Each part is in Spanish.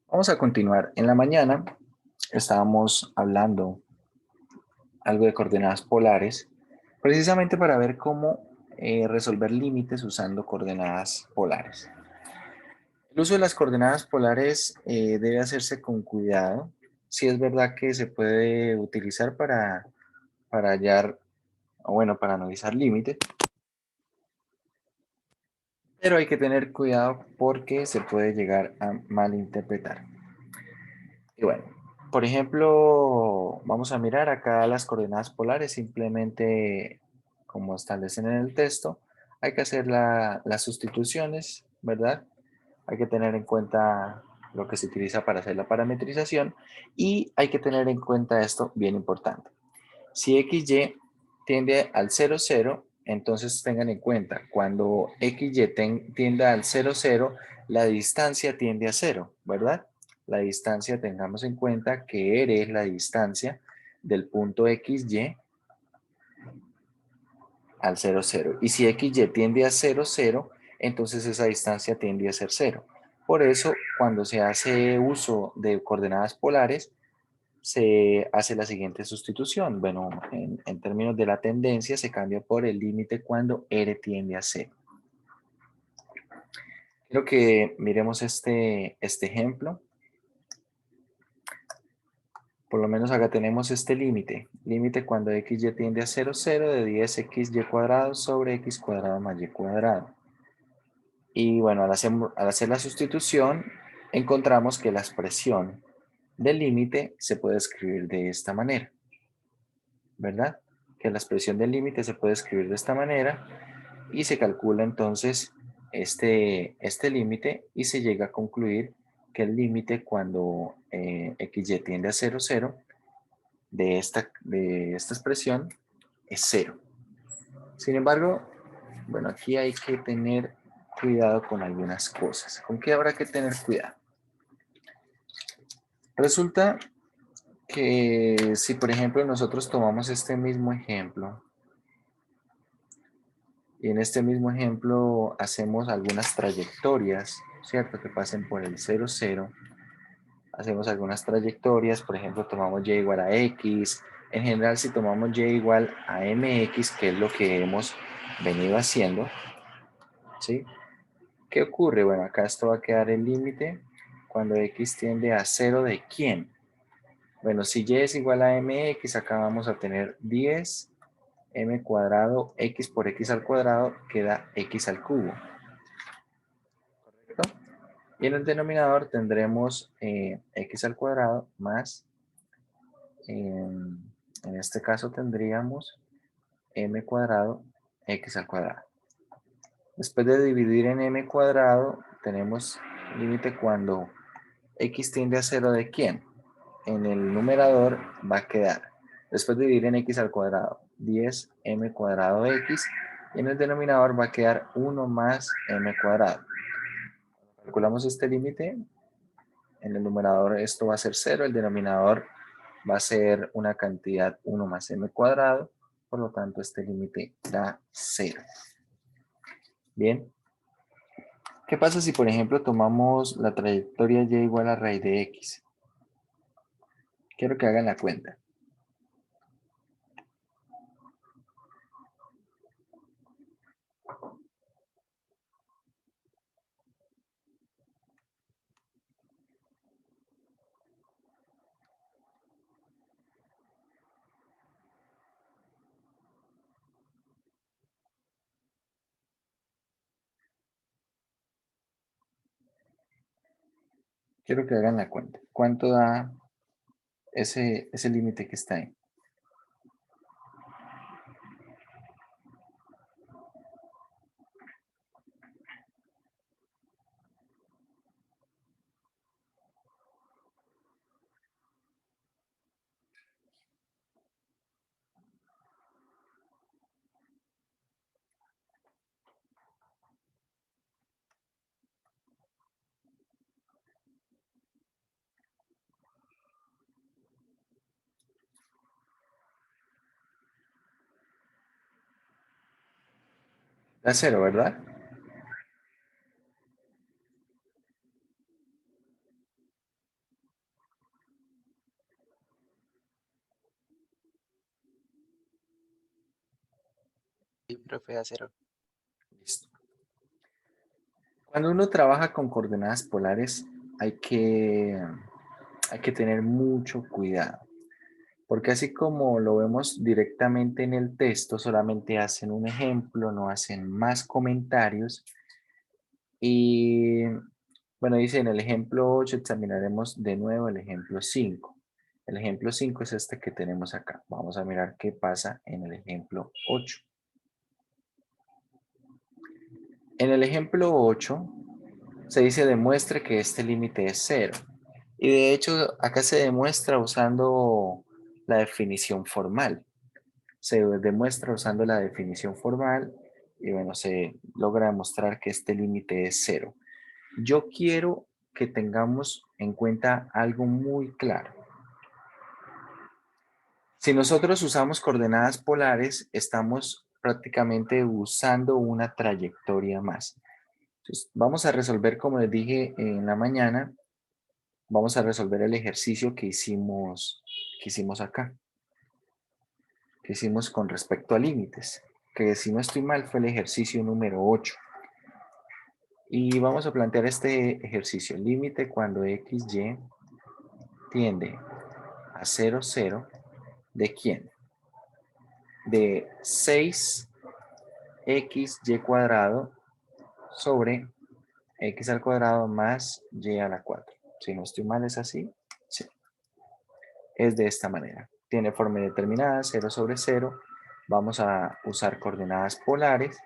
Vamos a continuar. En la mañana estábamos hablando algo de coordenadas polares, precisamente para ver cómo resolver límites usando coordenadas polares. El uso de las coordenadas polares debe hacerse con cuidado. Sí es verdad que se puede utilizar para hallar, o bueno, para analizar límites, pero hay que tener cuidado porque se puede llegar a malinterpretar. Y bueno, por ejemplo, vamos a mirar acá las coordenadas polares, simplemente como establecen en el texto, hay que hacer las sustituciones, ¿verdad? Hay que tener en cuenta lo que se utiliza para hacer la parametrización y hay que tener en cuenta esto bien importante. Si XY tiende al 0, 0, entonces tengan en cuenta, cuando XY tienda al 0, 0, la distancia tiende a 0, ¿verdad? La distancia, tengamos en cuenta que R es la distancia del punto XY al 0, 0. Y si XY tiende a 0, 0, entonces esa distancia tiende a ser 0. Por eso, cuando se hace uso de coordenadas polares, se hace la siguiente sustitución. Bueno, en términos de la tendencia, se cambia por el límite cuando R tiende a 0. Quiero que miremos este ejemplo. Por lo menos acá tenemos este límite. Límite cuando XY tiende a 0, 0 de 10XY cuadrado sobre X cuadrado más Y cuadrado. Y bueno, al hacer la sustitución, encontramos que la expresión del límite se puede escribir de esta manera, ¿verdad? Que la expresión del límite se puede escribir de esta manera y se calcula entonces este límite y se llega a concluir que el límite cuando XY tiende a 0, 0 de esta expresión es 0. Sin embargo, bueno, aquí hay que tener cuidado con algunas cosas. ¿Con qué habrá que tener cuidado? Resulta que si, por ejemplo, nosotros tomamos este mismo ejemplo y en este mismo ejemplo hacemos algunas trayectorias, ¿cierto? Que pasen por el 0, 0. Hacemos algunas trayectorias, por ejemplo, tomamos y igual a x. En general, si tomamos y igual a mx, que es lo que hemos venido haciendo, ¿sí? ¿Qué ocurre? Bueno, acá esto va a quedar el límite cuando x tiende a 0 de quién. Bueno, si y es igual a mx, acá vamos a tener 10 m cuadrado x por x al cuadrado queda x al cubo, ¿correcto? Y en el denominador tendremos x al cuadrado más, en este caso tendríamos m cuadrado x al cuadrado. Después de dividir en m cuadrado, tenemos límite cuando x tiende a 0 de quién. En el numerador va a quedar, después de dividir en x al cuadrado, 10m cuadrado x, y en el denominador va a quedar 1 más m cuadrado. Calculamos este límite, en el numerador esto va a ser 0, el denominador va a ser una cantidad 1 más m cuadrado, por lo tanto este límite da 0. Bien, ¿qué pasa si por ejemplo tomamos la trayectoria y igual a raíz de x? Quiero que hagan la cuenta. Quiero que hagan la cuenta. ¿Cuánto da ese límite que está ahí? Da 0, ¿verdad? Sí, profe, a cero. Listo. Cuando uno trabaja con coordenadas polares, hay que, hay que tener mucho cuidado, porque así como lo vemos directamente en el texto, solamente hacen un ejemplo, no hacen más comentarios. Y bueno, dice en el ejemplo 8 examinaremos de nuevo el ejemplo 5. El ejemplo 5 es este que tenemos acá. Vamos a mirar qué pasa en el ejemplo 8. En el ejemplo 8 se dice demuestre que este límite es cero. Y de hecho acá se demuestra usando la definición formal. Se demuestra usando la definición formal y bueno, se logra demostrar que este límite es cero. Yo quiero que tengamos en cuenta algo muy claro. Si nosotros usamos coordenadas polares, estamos prácticamente usando una trayectoria más. Entonces, vamos a resolver, como les dije en la mañana, vamos a resolver el ejercicio que hicimos acá, que hicimos con respecto a límites, que si no estoy mal fue el ejercicio número 8. Y vamos a plantear este ejercicio. Límite cuando x, y tiende a 0, 0. ¿De quién? De 6xy cuadrado sobre x al cuadrado más y a la 4. Si no estoy mal, ¿es así? Sí. Es de esta manera. Tiene forma determinada, 0 sobre 0. Vamos a usar coordenadas polares.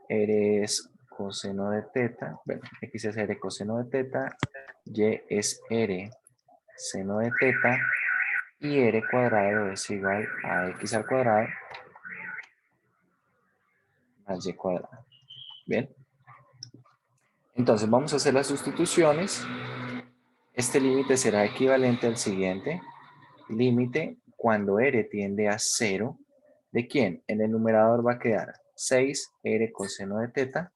R es coseno de teta. Bueno, x es r coseno de teta. Y es r seno de teta. Y r cuadrado es igual a x al cuadrado más y cuadrado. Bien. Entonces vamos a hacer las sustituciones. Este límite será equivalente al siguiente. Límite cuando r tiende a 0. ¿De quién? En el numerador va a quedar 6r coseno de teta,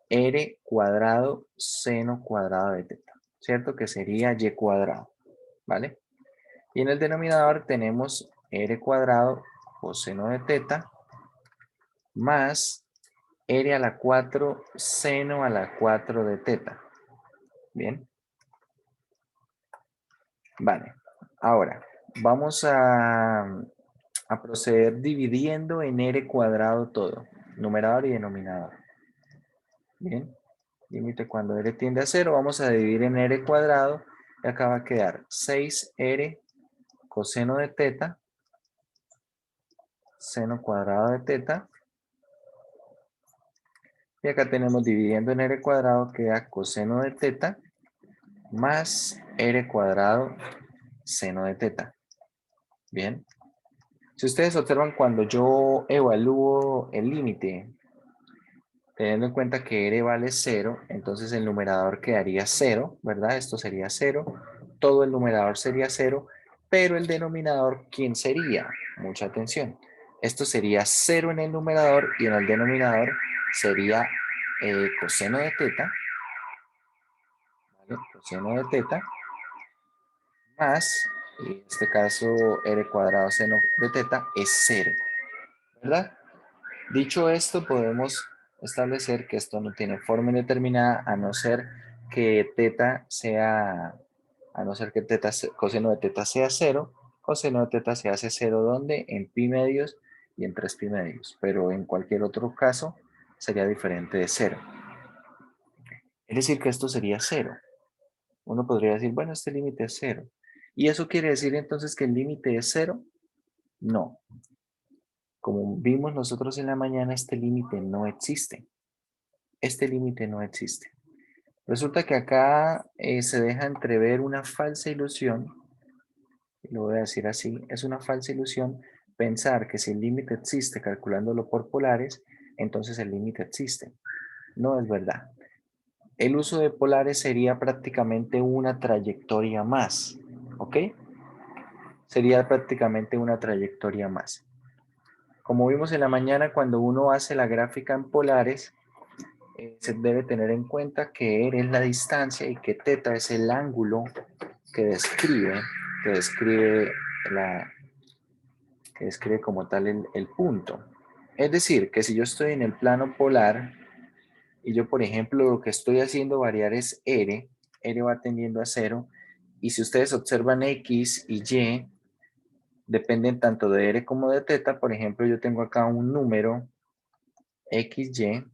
r cuadrado seno cuadrado de teta. ¿Cierto? Que sería y cuadrado. ¿Vale? Y en el denominador tenemos r cuadrado coseno de teta más r a la 4 seno a la 4 de teta. Bien. Vale. Ahora, vamos a proceder dividiendo en r cuadrado todo, numerador y denominador. Bien. Límite cuando r tiende a 0, vamos a dividir en r cuadrado y acá va a quedar 6r coseno de teta, seno cuadrado de teta. Y acá tenemos dividiendo en r cuadrado queda coseno de teta más r cuadrado seno de teta. Bien. Si ustedes observan, cuando yo evalúo el límite, teniendo en cuenta que r vale 0, entonces el numerador quedaría 0, ¿verdad? Esto sería 0, todo el numerador sería 0, pero el denominador, ¿quién sería? Mucha atención. Esto sería 0 en el numerador y en el denominador sería coseno de teta, ¿vale? Coseno de teta, más, en este caso, r cuadrado seno de teta es 0, ¿verdad? Dicho esto, podemos establecer que esto no tiene forma indeterminada a no ser que teta sea, a no ser que coseno de teta sea 0, coseno de teta se hace 0 ¿dónde? En pi medios y en 3 pi medios, pero en cualquier otro caso sería diferente de 0. Es decir, que esto sería 0. Uno podría decir, bueno, este límite es 0. ¿Y eso quiere decir entonces que el límite es 0? No. Como vimos nosotros en la mañana, este límite no existe. Este límite no existe. Resulta que acá se deja entrever una falsa ilusión, y lo voy a decir así, es una falsa ilusión pensar que si el límite existe calculándolo por polares, entonces el límite existe. No es verdad. El uso de polares sería prácticamente una trayectoria más, ¿ok? Sería prácticamente una trayectoria más. Como vimos en la mañana, cuando uno hace la gráfica en polares, se debe tener en cuenta que r es la distancia y que teta es el ángulo que describe, que describe como tal el punto. Es decir, que si yo estoy en el plano polar y yo, por ejemplo, lo que estoy haciendo variar es R va tendiendo a cero, y si ustedes observan X y Y, dependen tanto de R como de teta. Por ejemplo, yo tengo acá un número XY,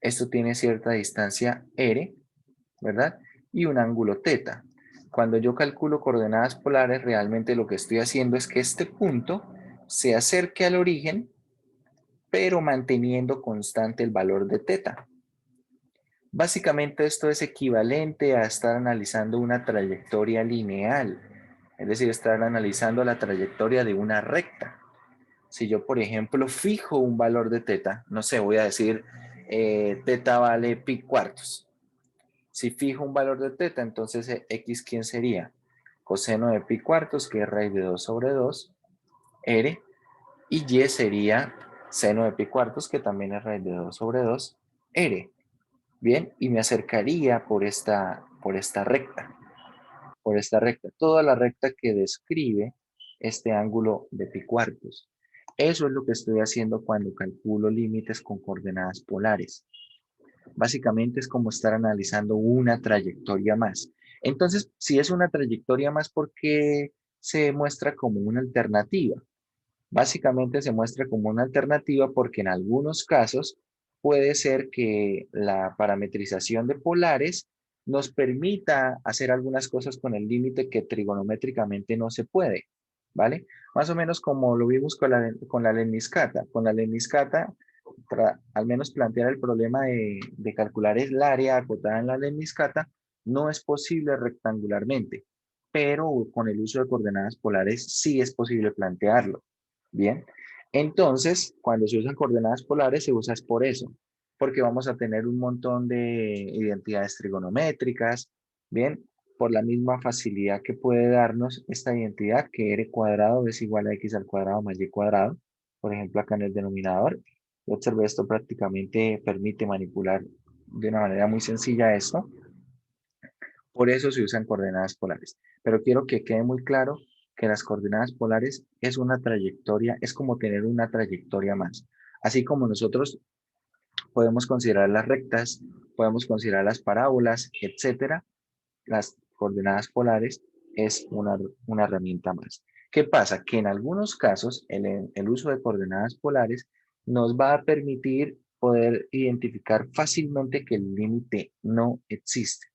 esto tiene cierta distancia R, ¿verdad? Y un ángulo teta. Cuando yo calculo coordenadas polares, realmente lo que estoy haciendo es que este punto se acerque al origen, pero manteniendo constante el valor de teta. Básicamente esto es equivalente a estar analizando una trayectoria lineal, es decir, estar analizando la trayectoria de una recta. Si yo, por ejemplo, fijo un valor de teta, no sé, voy a decir teta vale pi cuartos. Si fijo un valor de teta, entonces x, ¿quién sería? Coseno de pi cuartos, que es raíz de 2 sobre 2, r, y y sería seno de pi cuartos, que también es raíz de 2 sobre 2, r. Bien, y me acercaría por esta recta, toda la recta que describe este ángulo de pi cuartos. Eso es lo que estoy haciendo cuando calculo límites con coordenadas polares. Básicamente es como estar analizando una trayectoria más. Entonces, si es una trayectoria más, ¿por qué se muestra como una alternativa? Básicamente se muestra como una alternativa porque en algunos casos puede ser que la parametrización de polares nos permita hacer algunas cosas con el límite que trigonométricamente no se puede, ¿vale? Más o menos como lo vimos con la lemniscata. Con la lemniscata, al menos plantear el problema de calcular el área acotada en la lemniscata, no es posible rectangularmente, pero con el uso de coordenadas polares sí es posible plantearlo. Bien, entonces, cuando se usan coordenadas polares, se usa es por eso, porque vamos a tener un montón de identidades trigonométricas, bien, por la misma facilidad que puede darnos esta identidad, que r cuadrado es igual a x al cuadrado más y cuadrado, por ejemplo, acá en el denominador. Yo observé esto prácticamente permite manipular de una manera muy sencilla esto, por eso se usan coordenadas polares. Pero quiero que quede muy claro que las coordenadas polares es una trayectoria, es como tener una trayectoria más. Así como nosotros podemos considerar las rectas, podemos considerar las parábolas, etcétera, las coordenadas polares es una herramienta más. ¿Qué pasa? Que en algunos casos el uso de coordenadas polares nos va a permitir poder identificar fácilmente que el límite no existe.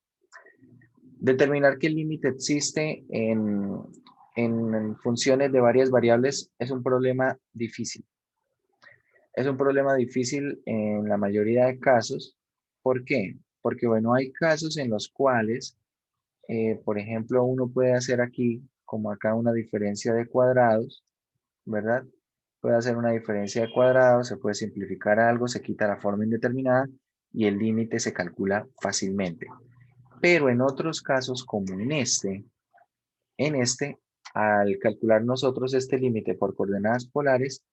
Determinar que el límite existe en funciones de varias variables es un problema difícil. Es un problema difícil en la mayoría de casos. ¿Por qué? Porque, bueno, hay casos en los cuales, por ejemplo, uno puede hacer aquí, como acá, una diferencia de cuadrados, ¿verdad? Puede hacer una diferencia de cuadrados, se puede simplificar algo, se quita la forma indeterminada y el límite se calcula fácilmente. Pero en otros casos, como en este, al calcular nosotros este límite por coordenadas polares,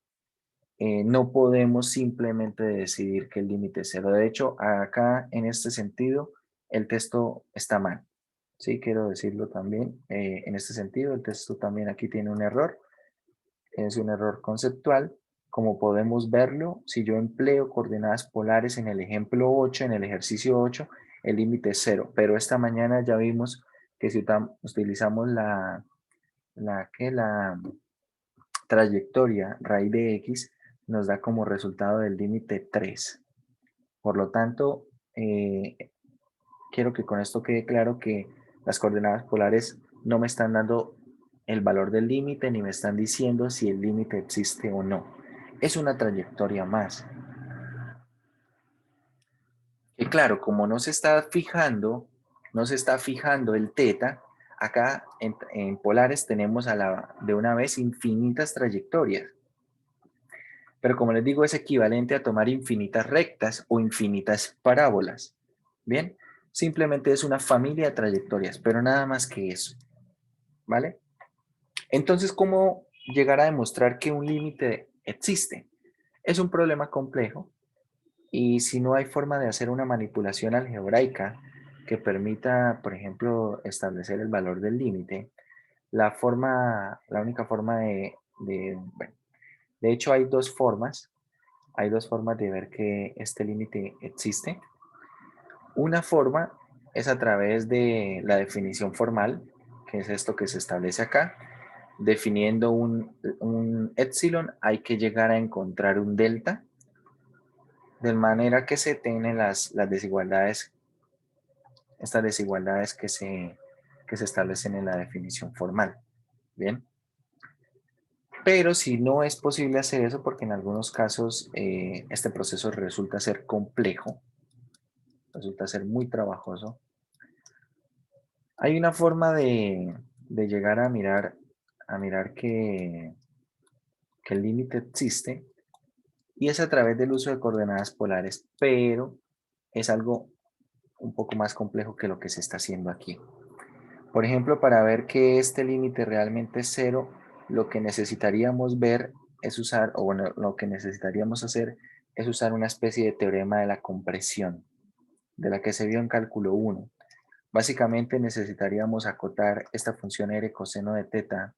no podemos simplemente decidir que el límite es cero. De hecho, acá en este sentido, el texto está mal. Sí, quiero decirlo también. En este sentido, el texto también aquí tiene un error. Es un error conceptual. Como podemos verlo, si yo empleo coordenadas polares en el ejemplo 8, en el ejercicio 8, el límite es cero. Pero esta mañana ya vimos que si utilizamos la trayectoria raíz de x, nos da como resultado del límite 3. Por lo tanto, quiero que con esto quede claro que las coordenadas polares no me están dando el valor del límite ni me están diciendo si el límite existe o no. Es una trayectoria más. Y claro, como no se está fijando el teta, acá en polares tenemos de una vez infinitas trayectorias. Pero como les digo, es equivalente a tomar infinitas rectas o infinitas parábolas. Bien, simplemente es una familia de trayectorias, pero nada más que eso. ¿Vale? Entonces, ¿cómo llegar a demostrar que un límite existe? Es un problema complejo y si no hay forma de hacer una manipulación algebraica que permita, por ejemplo, establecer el valor del límite, la única forma bueno, de hecho hay dos formas. Hay dos formas de ver que este límite existe. Una forma es a través de la definición formal, que es esto que se establece acá. Definiendo un epsilon hay que llegar a encontrar un delta, de manera que se tienen las desigualdades, estas desigualdades que se establecen en la definición formal. Bien. Pero si no es posible hacer eso, porque en algunos casos este proceso resulta ser complejo, resulta ser muy trabajoso, hay una forma de llegar a mirar que el límite existe y es a través del uso de coordenadas polares, pero es algo un poco más complejo que lo que se está haciendo aquí. Por ejemplo, para ver que este límite realmente es cero, lo que necesitaríamos ver es usar, o bueno, lo que necesitaríamos hacer es usar una especie de teorema de la compresión, de la que se vio en cálculo 1. Básicamente necesitaríamos acotar esta función r coseno de teta,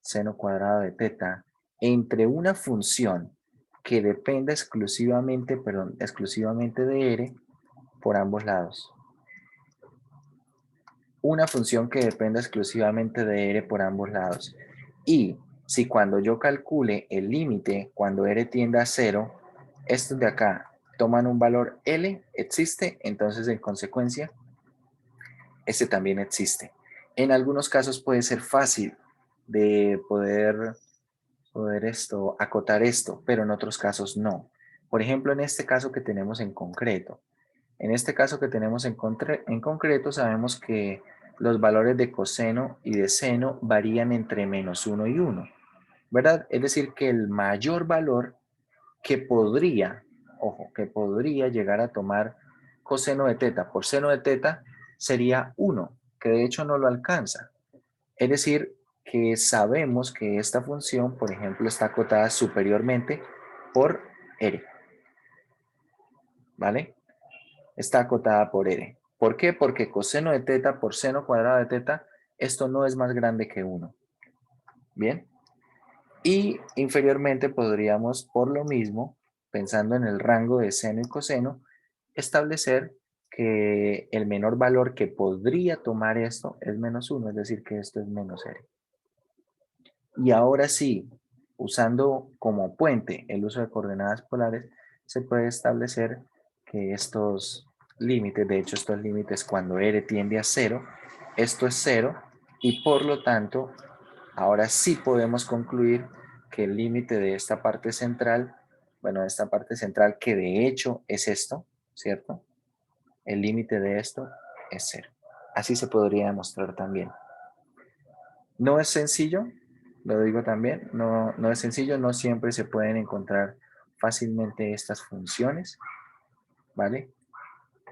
seno cuadrado de teta, entre una función que dependa exclusivamente, perdón, exclusivamente de r por ambos lados. Una función que dependa exclusivamente de r por ambos lados. Y si cuando yo calcule el límite, cuando r tiende a 0, estos de acá toman un valor L, existe, entonces en consecuencia, este también existe. En algunos casos puede ser fácil de poder acotar esto, pero en otros casos no. Por ejemplo, en este caso que tenemos en concreto. En este caso que tenemos en concreto, sabemos que los valores de coseno y de seno varían entre -1 y 1, ¿verdad? Es decir, que el mayor valor que podría, ojo, que podría llegar a tomar coseno de teta por seno de teta sería 1, que de hecho no lo alcanza. Es decir, que sabemos que esta función, por ejemplo, está acotada superiormente por r, ¿vale? Está acotada por r. ¿Por qué? Porque coseno de teta por seno cuadrado de teta, esto no es más grande que 1. ¿Bien? Y inferiormente podríamos, por lo mismo, pensando en el rango de seno y coseno, establecer que el menor valor que podría tomar esto es -1, es decir, que esto es menos r. Y ahora sí, usando como puente el uso de coordenadas polares, se puede establecer que estos límites, de hecho estos límites cuando r tiende a 0, esto es 0 y por lo tanto, ahora sí podemos concluir que el límite de esta parte central, bueno, esta parte central que de hecho es esto, ¿cierto? El límite de esto es 0. Así se podría demostrar también. No es sencillo, lo digo también, no es sencillo, no siempre se pueden encontrar fácilmente estas funciones, ¿vale?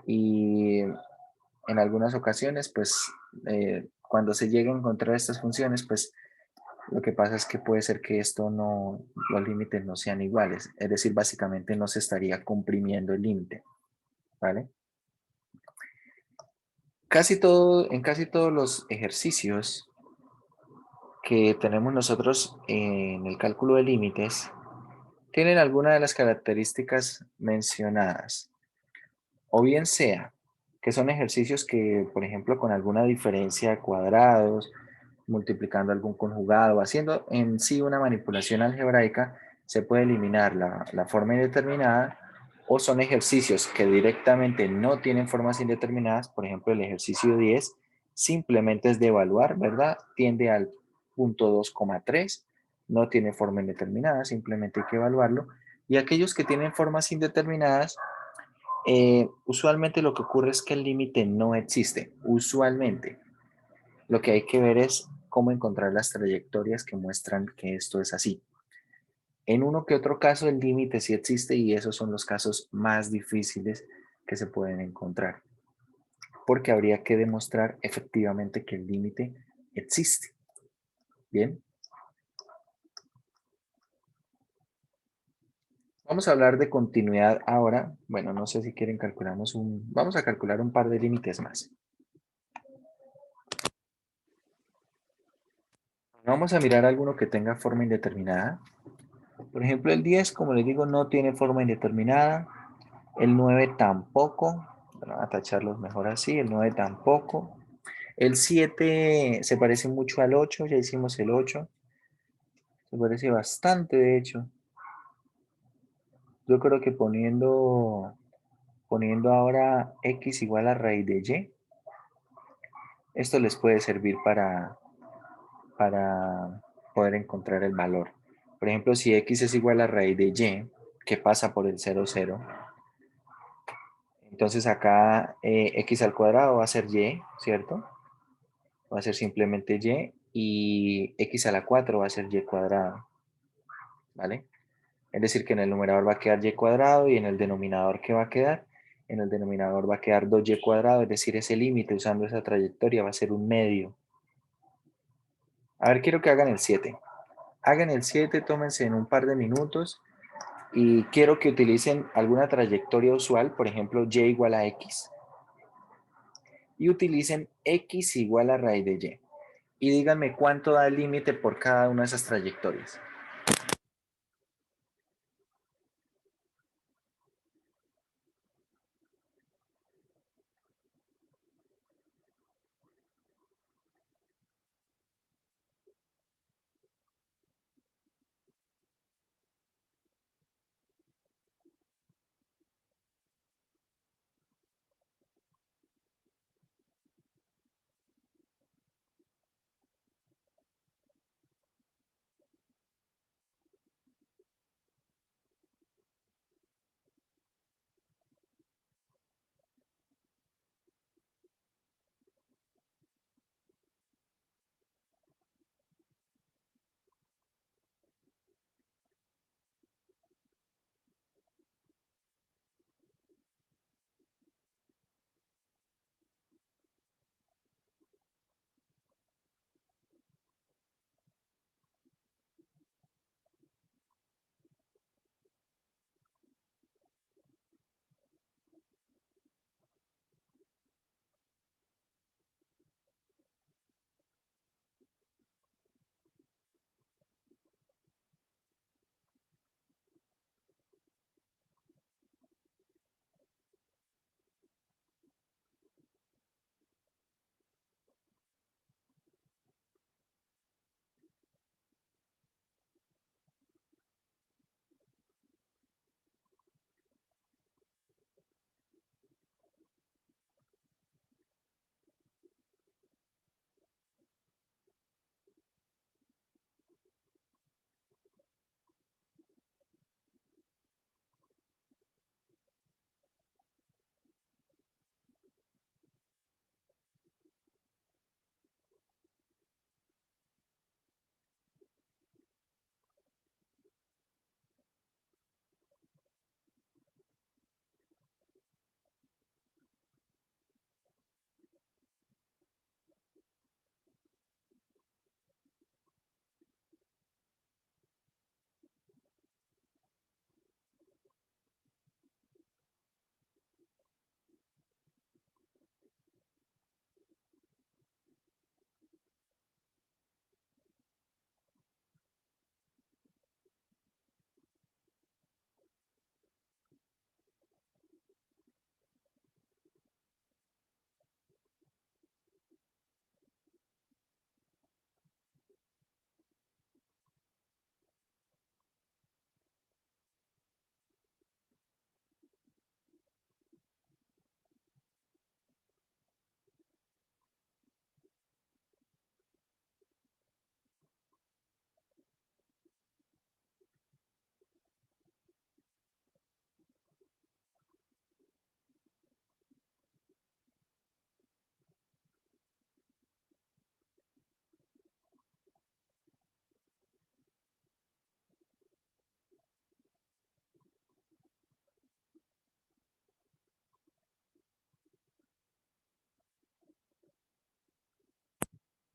Y en algunas ocasiones, pues, cuando se llega a encontrar estas funciones, pues, lo que pasa es que puede ser que los límites no sean iguales, es decir, básicamente no se estaría comprimiendo el límite, ¿vale? En casi todos los ejercicios que tenemos nosotros en el cálculo de límites, tienen alguna de las características mencionadas, o bien sea que son ejercicios que, por ejemplo, con alguna diferencia de cuadrados, multiplicando algún conjugado, haciendo en sí una manipulación algebraica, se puede eliminar la forma indeterminada, o son ejercicios que directamente no tienen formas indeterminadas, por ejemplo, el ejercicio 10 simplemente es de evaluar, ¿verdad? Tiende al punto 2,3, no tiene forma indeterminada, simplemente hay que evaluarlo. Y aquellos que tienen formas indeterminadas, usualmente lo que ocurre es que el límite no existe, usualmente. Lo que hay que ver es cómo encontrar las trayectorias que muestran que esto es así. En uno que otro caso el límite sí existe y esos son los casos más difíciles que se pueden encontrar, porque habría que demostrar efectivamente que el límite existe. Bien, vamos a hablar de continuidad ahora. Bueno, no sé si quieren vamos a calcular un par de límites más. Vamos a mirar alguno que tenga forma indeterminada. Por ejemplo, el 10, como les digo, no tiene forma indeterminada. El 9 tampoco. Bueno, a tacharlos mejor así. El 9 tampoco. El 7 se parece mucho al 8. Ya hicimos el 8. Se parece bastante, de hecho. Yo creo que poniendo ahora x igual a raíz de y, esto les puede servir para poder encontrar el valor. Por ejemplo, si x es igual a raíz de y, que pasa por el 0, 0, entonces acá x al cuadrado va a ser y, ¿cierto? Va a ser simplemente y x a la 4 va a ser y cuadrado, ¿vale? Es decir, que en el numerador va a quedar y cuadrado y en el denominador, ¿qué va a quedar? En el denominador va a quedar 2y cuadrado, es decir, ese límite usando esa trayectoria va a ser un medio. A ver, quiero que hagan el 7. Hagan el 7, tómense en un par de minutos y quiero que utilicen alguna trayectoria usual, por ejemplo, y igual a x, y utilicen x igual a raíz de y. Y díganme cuánto da el límite por cada una de esas trayectorias.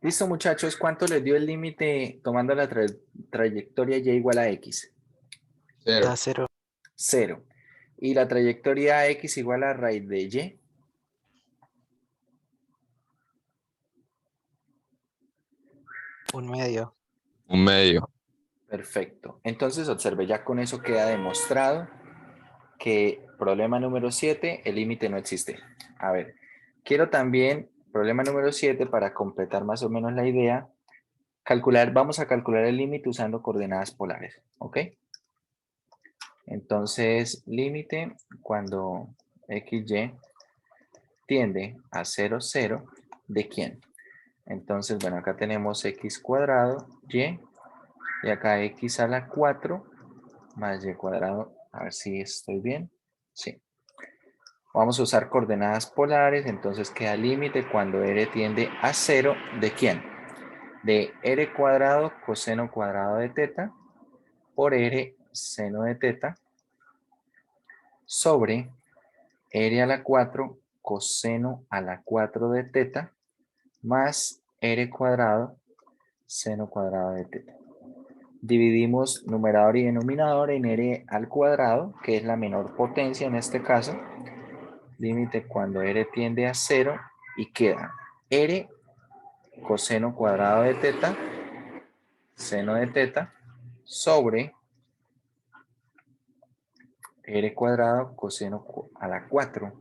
Listo, muchachos, ¿cuánto les dio el límite tomando la trayectoria y igual a x? Da 0. 0. 0. Y la trayectoria x igual a raíz de y. Un medio. Un medio. Perfecto. Entonces, observe, ya con eso queda demostrado que problema número 7, el límite no existe. A ver, quiero también, problema número 7, para completar más o menos la idea, vamos a calcular el límite usando coordenadas polares, ¿ok? Entonces, límite cuando XY tiende a 0, 0, ¿de quién? Entonces, bueno, acá tenemos x cuadrado, y acá x a la 4 más y cuadrado. A ver si estoy bien. Sí. Vamos a usar coordenadas polares, entonces queda límite cuando r tiende a 0, ¿de quién? De r cuadrado coseno cuadrado de teta por r seno de teta sobre r a la 4 coseno a la 4 de teta más r cuadrado seno cuadrado de teta. Dividimos numerador y denominador en r al cuadrado, que es la menor potencia en este caso. Límite cuando r tiende a 0 y queda r coseno cuadrado de teta, seno de teta, sobre r cuadrado coseno a la 4,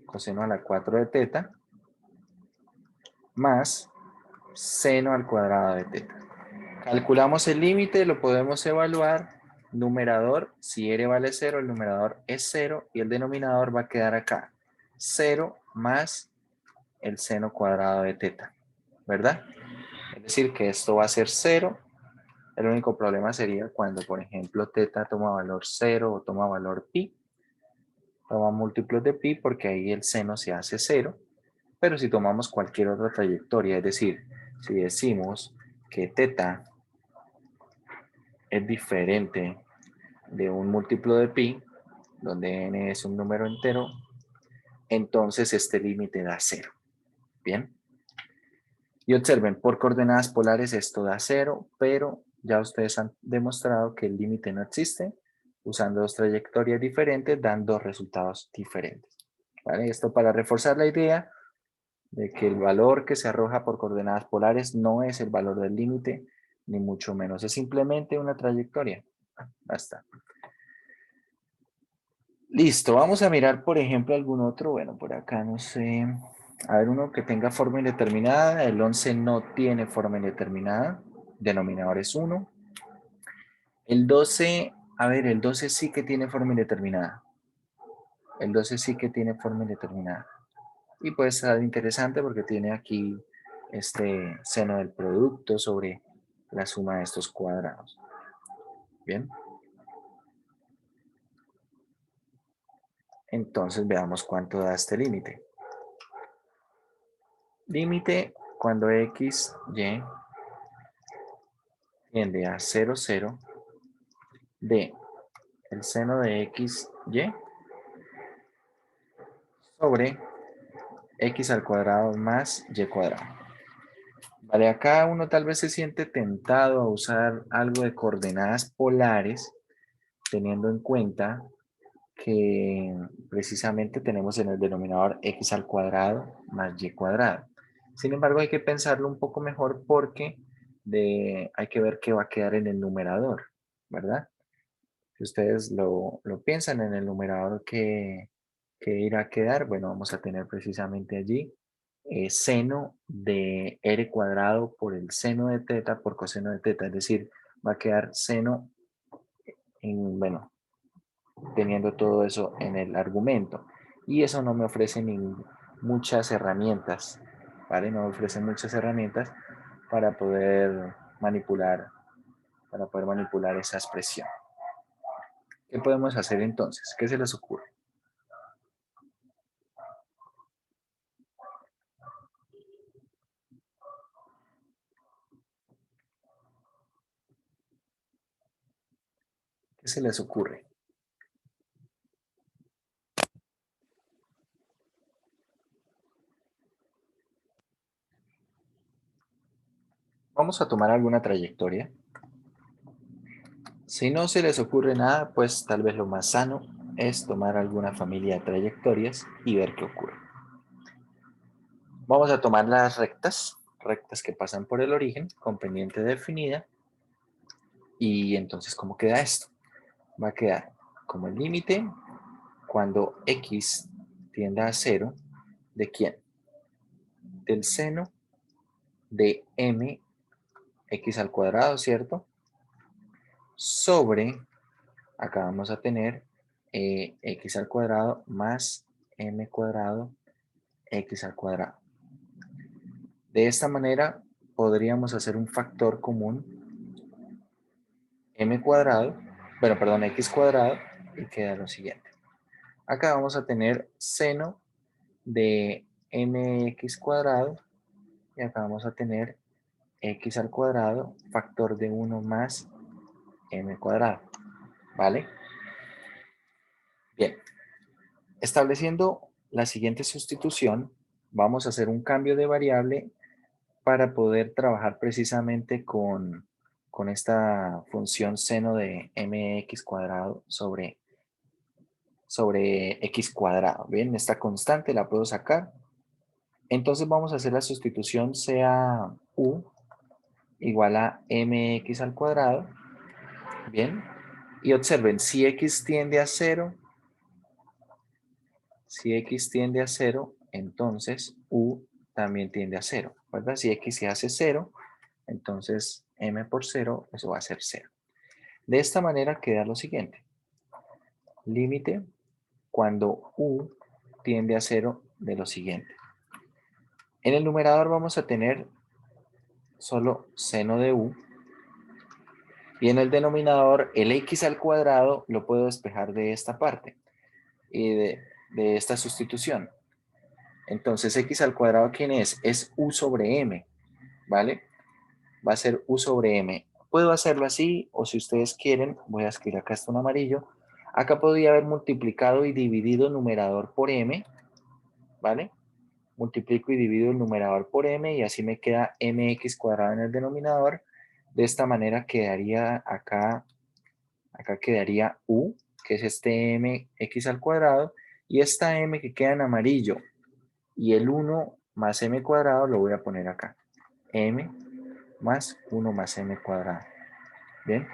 coseno a la 4 de teta, más seno al cuadrado de teta. Calculamos el límite, lo podemos evaluar. Numerador, si r vale 0, el numerador es 0 y el denominador va a quedar acá. 0 más el seno cuadrado de teta, ¿verdad? Es decir, que esto va a ser 0. El único problema sería cuando, por ejemplo, teta toma valor 0 o toma valor pi. Toma múltiplos de pi porque ahí el seno se hace 0. Pero si tomamos cualquier otra trayectoria, es decir, si decimos que teta es diferente de un múltiplo de pi, donde n es un número entero, entonces este límite da 0. ¿Bien? Y observen, por coordenadas polares esto da 0, pero ya ustedes han demostrado que el límite no existe. Usando dos trayectorias diferentes dan dos resultados diferentes. ¿Vale? Esto para reforzar la idea de que el valor que se arroja por coordenadas polares no es el valor del límite, ni mucho menos. Es simplemente una trayectoria. Basta. Listo, vamos a mirar, por ejemplo, algún otro. Bueno, por acá no sé. A ver, uno que tenga forma indeterminada. El 11 no tiene forma indeterminada. Denominador es 1. El 12, a ver, el 12 sí que tiene forma indeterminada. El 12 sí que tiene forma indeterminada. Y puede ser interesante porque tiene aquí este seno del producto sobre la suma de estos cuadrados. Bien. Entonces veamos cuánto da este límite. Límite cuando x, y tiende a 0, 0 de el seno de x, y sobre x al cuadrado más y cuadrado. Vale, acá uno tal vez se siente tentado a usar algo de coordenadas polares, teniendo en cuenta que precisamente tenemos en el denominador x al cuadrado más y cuadrado. Sin embargo, hay que pensarlo un poco mejor porque hay que ver qué va a quedar en el numerador, ¿verdad? Si ustedes lo piensan en el numerador que irá a quedar, bueno, vamos a tener precisamente allí seno de r cuadrado por el seno de teta por coseno de teta, es decir, va a quedar seno bueno, teniendo todo eso en el argumento. Y eso no me ofrece muchas herramientas, ¿vale? No me ofrece muchas herramientas para poder manipular, esa expresión. ¿Qué podemos hacer entonces? ¿Qué se les ocurre? ¿Qué se les ocurre? Vamos a tomar alguna trayectoria. Si no se les ocurre nada, pues tal vez lo más sano es tomar alguna familia de trayectorias y ver qué ocurre. Vamos a tomar las rectas que pasan por el origen con pendiente definida Y entonces, ¿cómo queda esto? Va a quedar como el límite cuando x tienda a 0, ¿de quién? Del seno de m x al cuadrado, ¿cierto? Sobre, acá vamos a tener x al cuadrado más m cuadrado x al cuadrado. De esta manera podríamos hacer un factor común m cuadrado, bueno, perdón, x cuadrado, y queda lo siguiente. Acá vamos a tener seno de mx cuadrado y acá vamos a tener x al cuadrado, factor de 1 más m cuadrado, ¿vale? Bien, estableciendo la siguiente sustitución, vamos a hacer un cambio de variable para poder trabajar precisamente con esta función seno de mx cuadrado sobre x cuadrado. Bien, esta constante la puedo sacar. Entonces vamos a hacer la sustitución sea u igual a mx al cuadrado. Bien, y observen, si x tiende a 0, entonces u también tiende a 0, ¿verdad? Si x se hace 0, entonces m por 0, eso va a ser 0. De esta manera queda lo siguiente. Límite cuando u tiende a 0 de lo siguiente. En el numerador vamos a tener solo seno de u. Y en el denominador, el x al cuadrado lo puedo despejar de esta parte y de esta sustitución. Entonces, x al cuadrado, ¿quién es? Es u sobre m, ¿vale? Va a ser u sobre m. Puedo hacerlo así, o si ustedes quieren, voy a escribir acá esto en amarillo. Acá podría haber multiplicado y dividido el numerador por m, ¿vale? Multiplico y divido el numerador por m y así me queda mx cuadrado en el denominador. De esta manera quedaría acá quedaría u, que es este mx al cuadrado, y esta m que queda en amarillo, y el 1 más m cuadrado lo voy a poner acá. M más 1 más m cuadrado. Bien,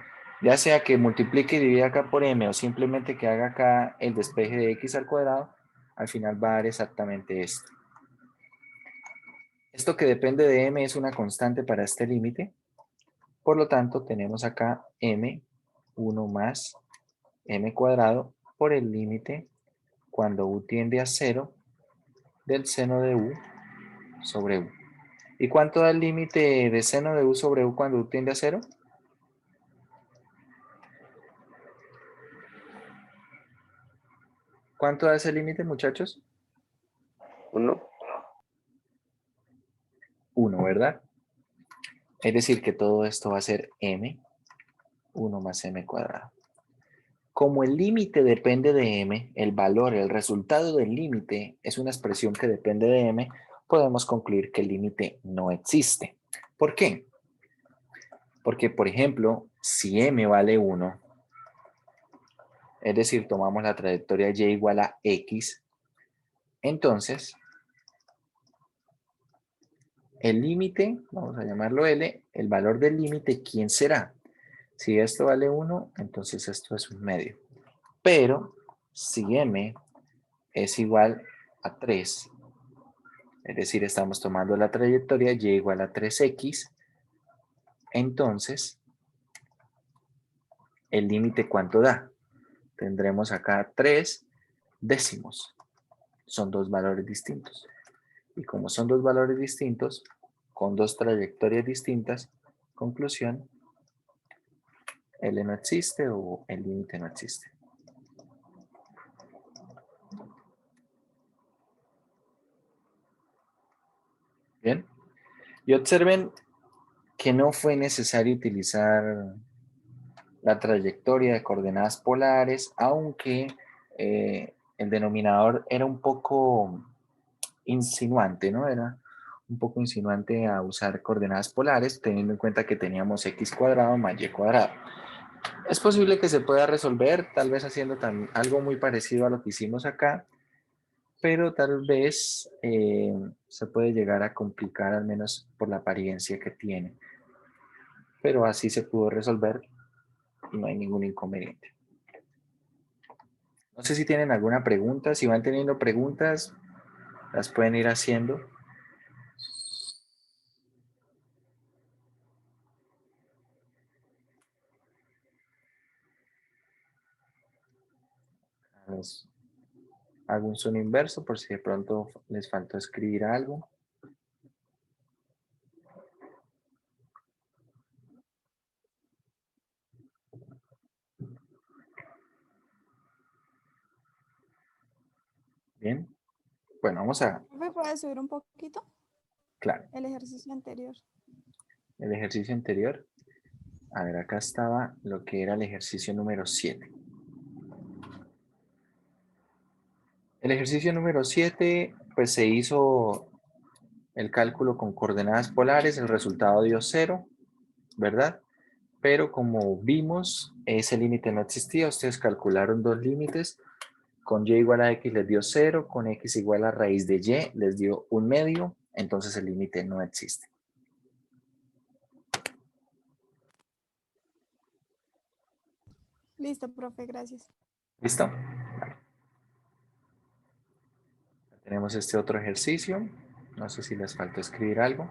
ya sea que multiplique y divida acá por m o simplemente que haga acá el despeje de x al cuadrado, al final va a dar exactamente esto. Esto que depende de m es una constante para este límite. Por lo tanto, tenemos acá m, 1 más m cuadrado por el límite cuando u tiende a 0 del seno de u sobre u. ¿Y cuánto da el límite de seno de u sobre u cuando u tiende a 0? ¿Cuánto da ese límite, muchachos? 1. 1, ¿verdad? Es decir, que todo esto va a ser m, 1 más m cuadrado. Como el límite depende de m, el valor, el resultado del límite es una expresión que depende de m, podemos concluir que el límite no existe. ¿Por qué? Porque, por ejemplo, si m vale 1, es decir, tomamos la trayectoria y igual a x, entonces el límite, vamos a llamarlo L, el valor del límite, ¿quién será? Si esto vale 1, entonces esto es un medio. Pero si m es igual a 3, es decir, estamos tomando la trayectoria y igual a 3x, entonces el límite ¿cuánto da? Tendremos acá 3 décimos. Son dos valores distintos. Y como son dos valores distintos, con dos trayectorias distintas, conclusión, L no existe o el límite no existe. Bien. Y observen que no fue necesario utilizar la trayectoria de coordenadas polares, aunque el denominador era un poco insinuante, ¿no? Era un poco insinuante a usar coordenadas polares, teniendo en cuenta que teníamos x cuadrado más y cuadrado. Es posible que se pueda resolver, tal vez haciendo algo muy parecido a lo que hicimos acá, pero tal vez se puede llegar a complicar, al menos por la apariencia que tiene. Pero así se pudo resolver y no hay ningún inconveniente. No sé si tienen alguna pregunta. Si van teniendo preguntas, las pueden ir haciendo. Les hago un zoom inverso por si de pronto les faltó escribir algo. Bien. Bueno, vamos a, ¿Me puedes subir un poquito claro, el ejercicio anterior? el ejercicio anterior. A ver, acá estaba lo que era el ejercicio número 7. El ejercicio número 7, pues se hizo el cálculo con coordenadas polares, el resultado dio 0, ¿verdad? Pero como vimos, ese límite no existía, ustedes calcularon dos límites, con y igual a x les dio 0, con x igual a raíz de y les dio 1/2, entonces el límite no existe. Listo, profe, gracias. ¿Listo? Vale. Tenemos este otro ejercicio, no sé si les faltó escribir algo.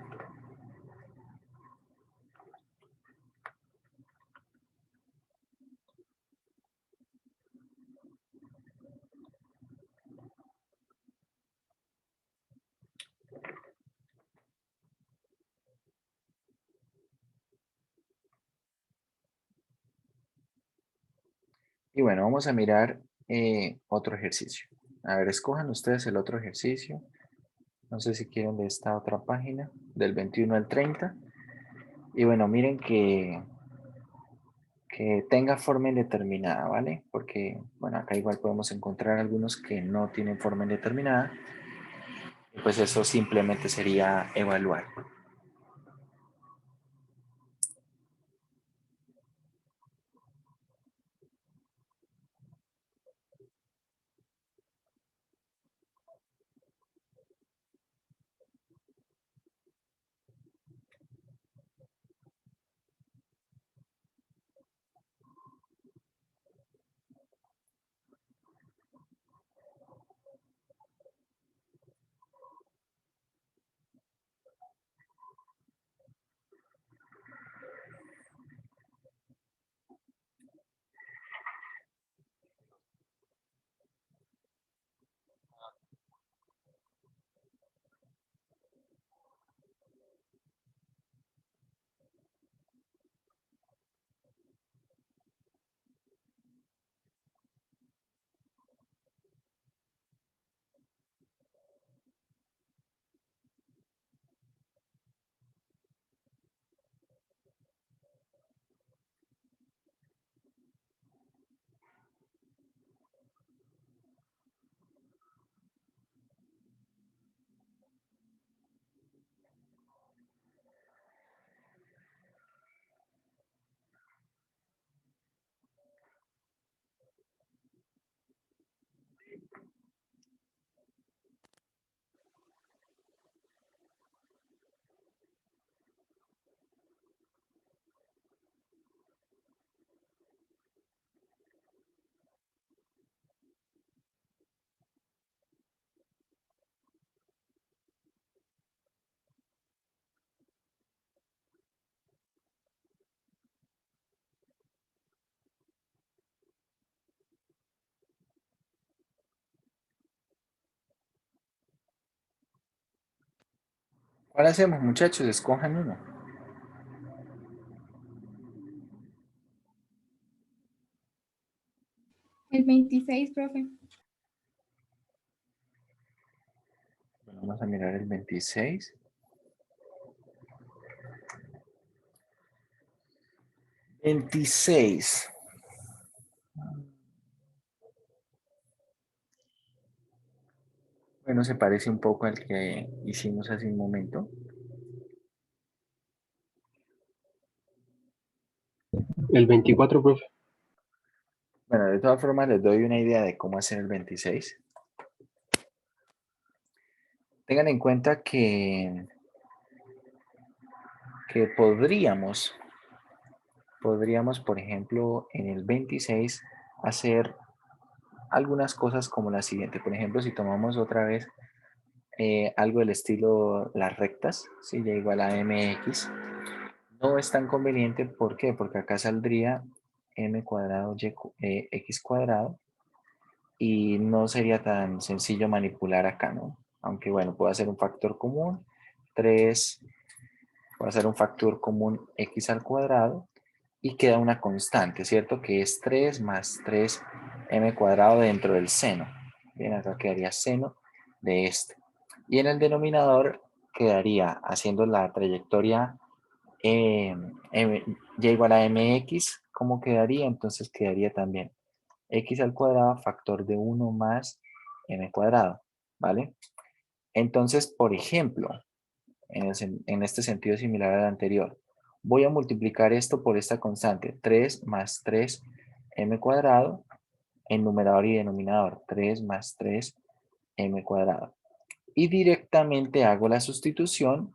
Y bueno, vamos a mirar otro ejercicio. A ver, escojan ustedes el otro ejercicio. No sé si quieren de esta otra página, del 21 al 30. Y bueno, miren que tenga forma indeterminada, ¿vale? Porque, bueno, acá igual podemos encontrar algunos que no tienen forma indeterminada. Y pues eso simplemente sería evaluar. ¿Cuál hacemos, muchachos? Escojan uno. El 26, profe. Bueno, vamos a mirar el 26. 26. Bueno, se parece un poco al que hicimos hace un momento. El 24, profe. Bueno, de todas formas les doy una idea de cómo hacer el 26. Tengan en cuenta que podríamos podríamos, por ejemplo, en el 26 hacer algunas cosas como la siguiente. Por ejemplo, si tomamos otra vez algo del estilo las rectas, ¿sí? Y igual a mx, no es tan conveniente. ¿Por qué? Porque acá saldría m cuadrado x cuadrado y no sería tan sencillo manipular acá, ¿no? Aunque bueno, puedo hacer un factor común, 3, puedo hacer un factor común x al cuadrado y queda una constante, ¿cierto? Que es 3 más 3m cuadrado dentro del seno. Bien, acá quedaría seno de este. Y en el denominador quedaría haciendo la trayectoria y igual a mx, ¿cómo quedaría? Entonces quedaría también x al cuadrado factor de 1 más m cuadrado, ¿vale? Entonces, por ejemplo, en este sentido similar al anterior, voy a multiplicar esto por esta constante, 3 más 3m cuadrado, en numerador y denominador, 3 más 3m cuadrado. Y directamente hago la sustitución,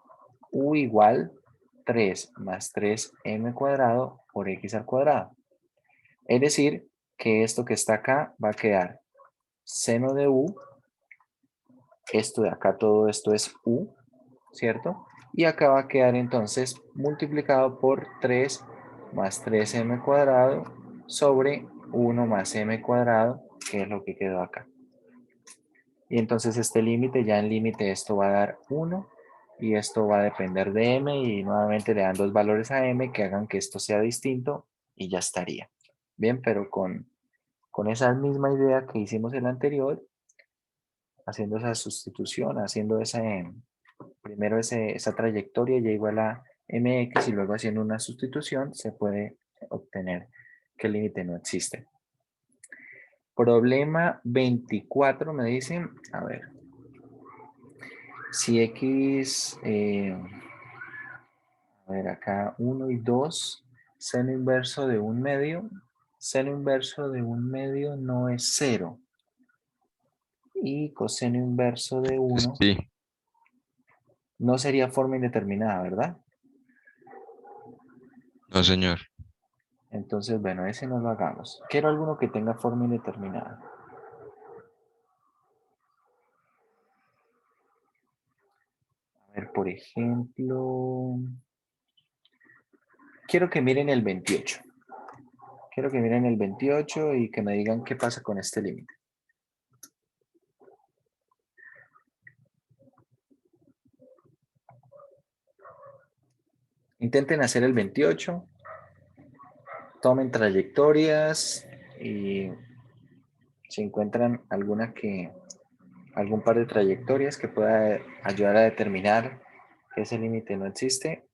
u igual 3 más 3m cuadrado por x al cuadrado. Es decir, que esto que está acá va a quedar seno de u, esto de acá, todo esto es u, ¿cierto? Y acá va a quedar entonces multiplicado por 3 más 3m cuadrado sobre 1 más m cuadrado, que es lo que quedó acá. Y entonces este límite, ya en límite esto va a dar 1 y esto va a depender de m y nuevamente le dan dos valores a m que hagan que esto sea distinto y ya estaría. Bien, pero con esa misma idea que hicimos en el anterior, haciendo esa sustitución, haciendo primero esa trayectoria y igual a mx y luego haciendo una sustitución, se puede obtener que el límite no existe. Problema 24 me dicen, a ver, si x, a ver acá 1 y 2, seno inverso de un medio, seno inverso de un medio no es 0 y coseno inverso de 1 Sí, no sería forma indeterminada, ¿verdad? no, señor. Entonces, bueno, ese no lo hagamos. Quiero alguno que tenga forma indeterminada. A ver, por ejemplo, quiero que miren el 28. Quiero que miren el 28 y que me digan qué pasa con este límite. Intenten hacer el 28. Tomen trayectorias y si encuentran algún par de trayectorias que pueda ayudar a determinar que ese límite no existe,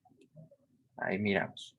ahí miramos.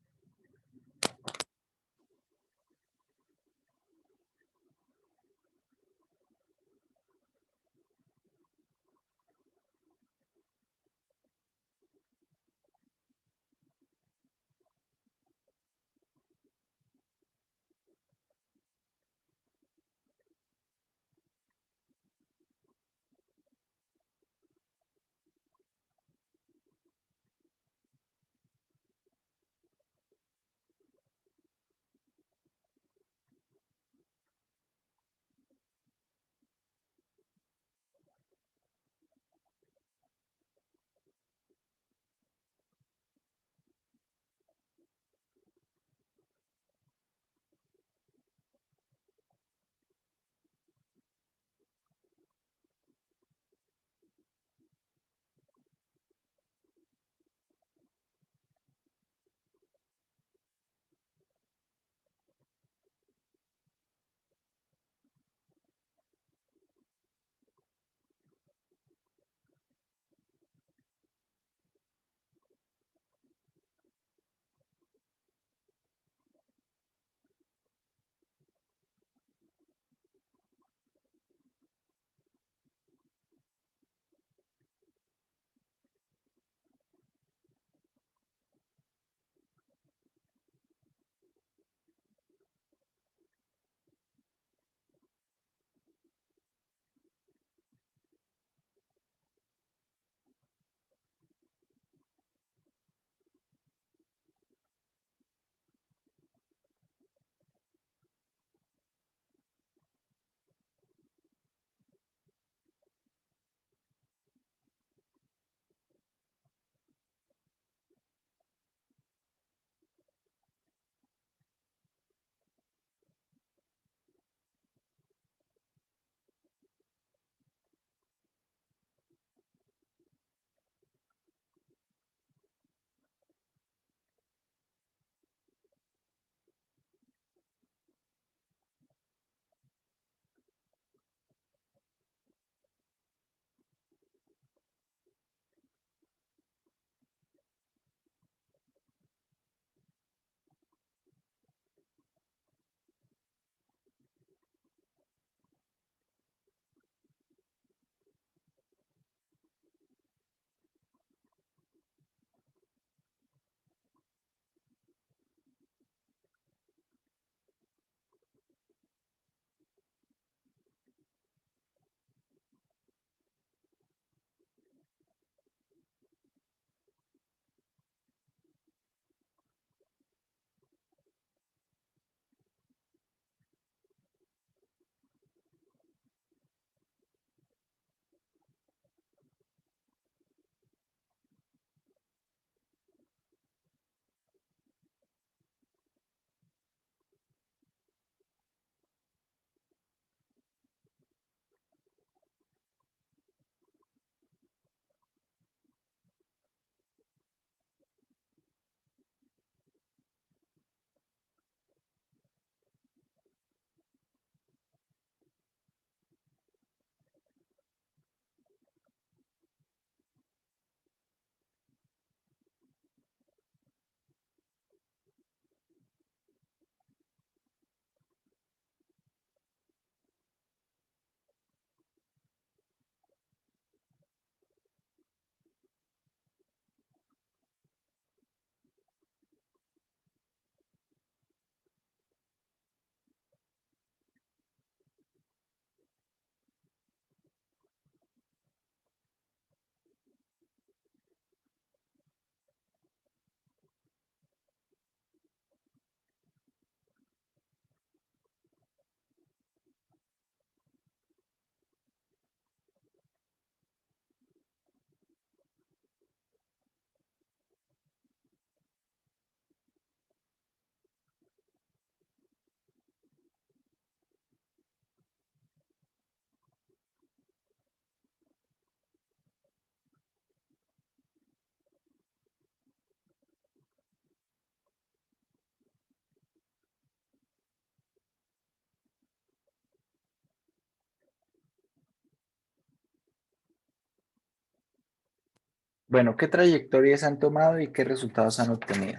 Bueno, ¿qué trayectorias han tomado y qué resultados han obtenido?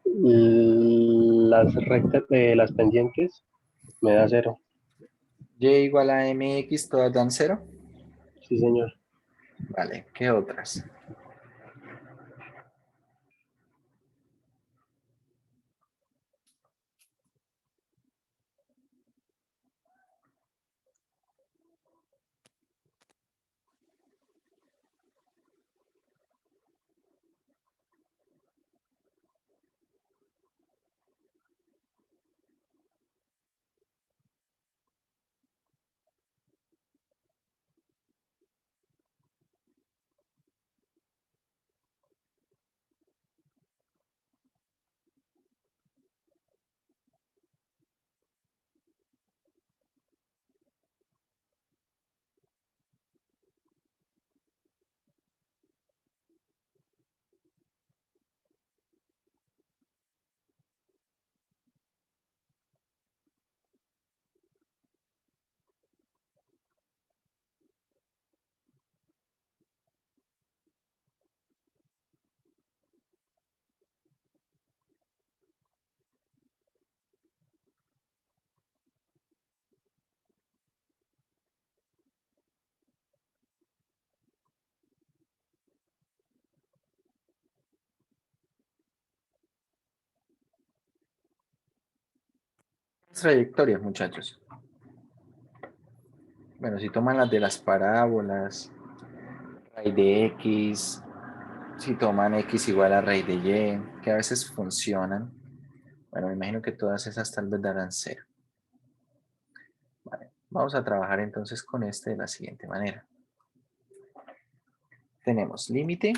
Las rectas de las pendientes me da 0. Y igual a mx, todas dan 0. Sí, señor. Vale, ¿qué otras? Trayectorias, muchachos. Bueno, si toman las de las parábolas, raíz de x, si toman x igual a raíz de y, que a veces funcionan. Bueno, me imagino que todas esas tal vez darán 0. Vale, vamos a trabajar entonces con este de la siguiente manera. Tenemos límite.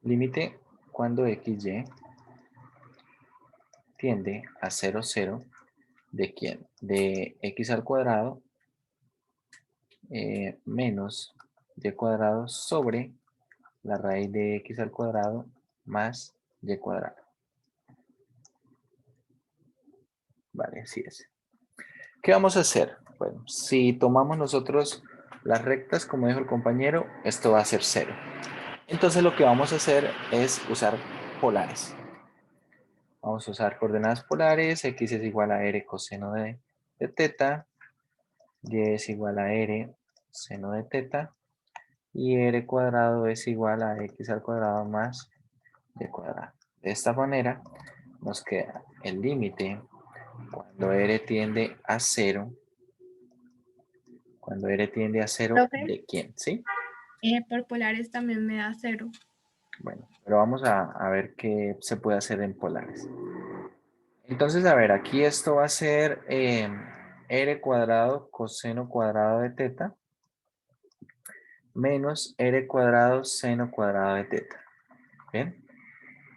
Límite cuando xy tiende a 0, 0, ¿de quién? De x al cuadrado menos y cuadrado sobre la raíz de x al cuadrado más y cuadrado. Vale, así es. ¿Qué vamos a hacer? Bueno, si tomamos nosotros las rectas, como dijo el compañero, esto va a ser 0. Entonces lo que vamos a hacer es usar polares. Vamos a usar coordenadas polares. X es igual a r coseno de teta. Y es igual a r seno de teta. Y r cuadrado es igual a x al cuadrado más y cuadrado. De esta manera nos queda el límite cuando r tiende a 0. Cuando r tiende a 0, Profe, ¿de quién? ¿Sí? por polares también me da 0. Bueno, pero vamos a ver qué se puede hacer en polares. Entonces, a ver, aquí esto va a ser r cuadrado coseno cuadrado de teta menos r cuadrado seno cuadrado de teta. ¿Bien?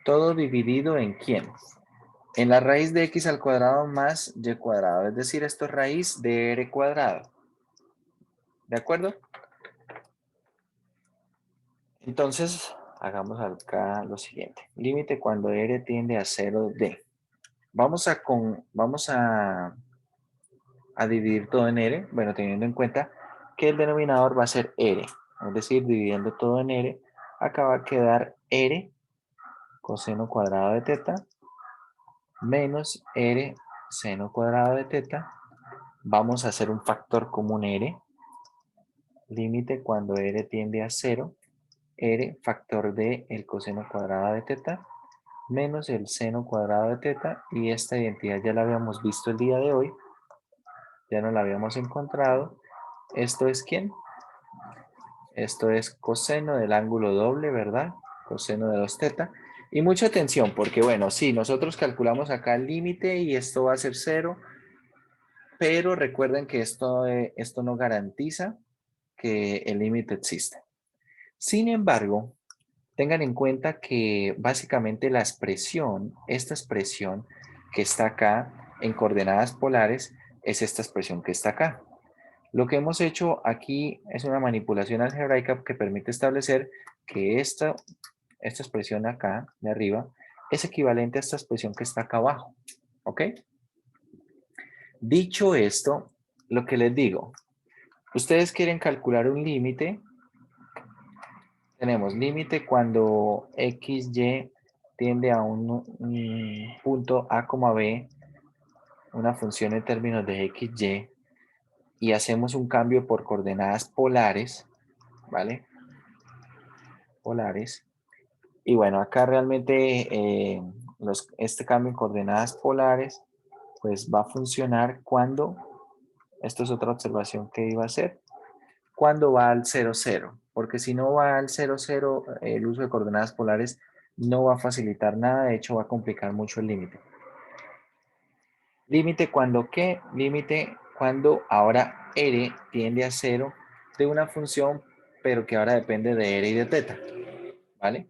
Todo dividido en quién? En la raíz de x al cuadrado más y cuadrado. Es decir, esto es raíz de r cuadrado. ¿De acuerdo? Entonces, hagamos acá lo siguiente. Límite cuando r tiende a 0 de. Vamos a dividir todo en r. Bueno, teniendo en cuenta que el denominador va a ser r. Es decir, dividiendo todo en r, acá va a quedar r coseno cuadrado de teta menos r seno cuadrado de teta. Vamos a hacer un factor común r. Límite cuando r tiende a 0. R factor de el coseno cuadrado de teta menos el seno cuadrado de teta. Y esta identidad ya la habíamos visto el día de hoy. Ya no la habíamos encontrado. ¿Esto es quién? Esto es coseno del ángulo doble, ¿verdad? Coseno de 2 teta. Y mucha atención, porque bueno, sí, nosotros calculamos acá el límite y esto va a ser 0, pero recuerden que esto no garantiza que el límite exista. Sin embargo, tengan en cuenta que básicamente la expresión, esta expresión que está acá en coordenadas polares, es esta expresión que está acá. Lo que hemos hecho aquí es una manipulación algebraica que permite establecer que esta expresión acá de arriba es equivalente a esta expresión que está acá abajo. ¿Ok? Dicho esto, lo que les digo, ustedes quieren calcular un límite. Tenemos límite cuando x, y tiende a un punto A, B, una función en términos de x, y hacemos un cambio por coordenadas polares, ¿vale? Polares. Y bueno, acá realmente este cambio en coordenadas polares, pues va a funcionar cuando, esto es otra observación que iba a hacer, cuando va al 0, 0. Porque si no va al 0, 0, el uso de coordenadas polares no va a facilitar nada, de hecho va a complicar mucho el límite. Límite cuando ¿qué? Límite cuando ahora r tiende a 0 de una función, pero que ahora depende de r y de teta, ¿vale?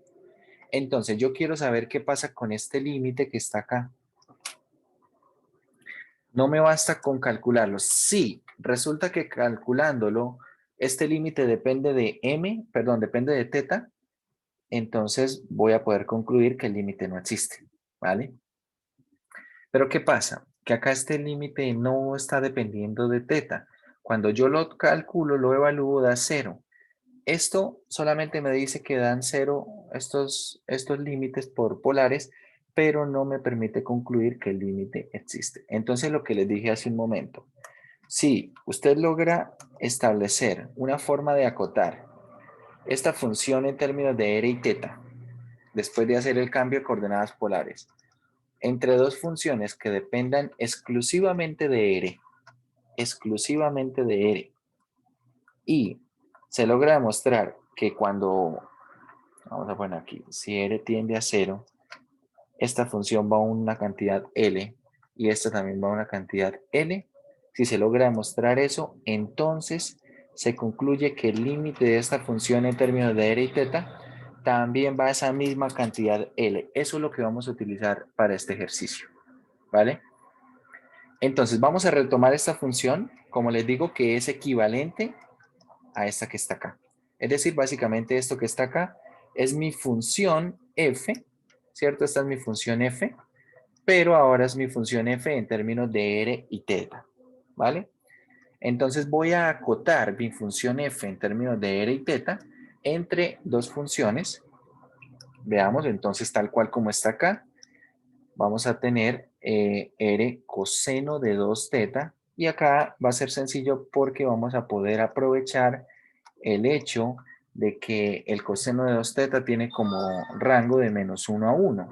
Entonces yo quiero saber qué pasa con este límite que está acá. No me basta con calcularlo. Sí, resulta que calculándolo, este límite depende de depende de teta, entonces voy a poder concluir que el límite no existe, ¿vale? Pero ¿qué pasa? Que acá este límite no está dependiendo de teta. Cuando yo lo calculo, lo evalúo, da 0. Esto solamente me dice que dan 0 estos límites por polares, pero no me permite concluir que el límite existe. Entonces, lo que les dije hace un momento, si usted logra establecer una forma de acotar esta función en términos de r y teta, después de hacer el cambio de coordenadas polares, entre dos funciones que dependan exclusivamente de r, y se logra demostrar que cuando, vamos a poner aquí, si r tiende a 0, esta función va a una cantidad L y esta también va a una cantidad L. Si se logra demostrar eso, entonces se concluye que el límite de esta función en términos de r y teta también va a esa misma cantidad L. Eso es lo que vamos a utilizar para este ejercicio, ¿vale? Entonces vamos a retomar esta función, como les digo, que es equivalente a esta que está acá. Es decir, básicamente esto que está acá es mi función f, ¿cierto? Esta es mi función f, pero ahora es mi función f en términos de r y teta, ¿vale? Entonces voy a acotar mi función f en términos de r y teta entre dos funciones. Veamos, entonces tal cual como está acá, vamos a tener r coseno de 2 teta, y acá va a ser sencillo porque vamos a poder aprovechar el hecho de que el coseno de 2 teta tiene como rango de menos 1 a 1.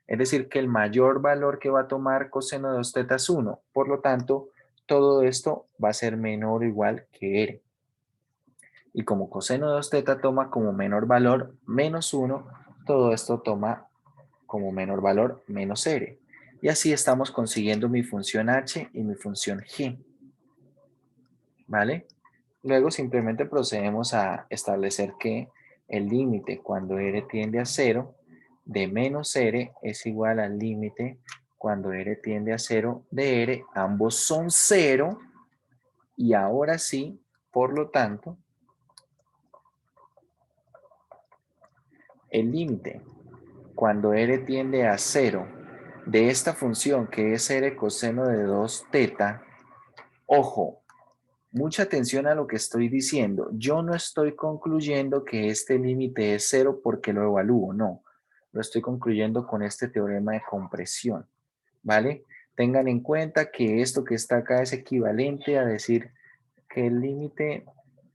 Es decir, que el mayor valor que va a tomar coseno de 2 teta es 1. Por lo tanto, todo esto va a ser menor o igual que r. Y como coseno de 2 teta toma como menor valor menos 1, todo esto toma como menor valor menos r. Y así estamos consiguiendo mi función h y mi función g. ¿Vale? Luego simplemente procedemos a establecer que el límite cuando r tiende a 0 de menos r es igual al límite cuando r tiende a 0 de r. Ambos son 0 y ahora sí, por lo tanto, el límite cuando r tiende a 0 de esta función que es r coseno de 2 teta, ojo, mucha atención a lo que estoy diciendo. Yo no estoy concluyendo que este límite es 0 porque lo evalúo, no. Lo estoy concluyendo con este teorema de compresión, ¿vale? Tengan en cuenta que esto que está acá es equivalente a decir que el límite,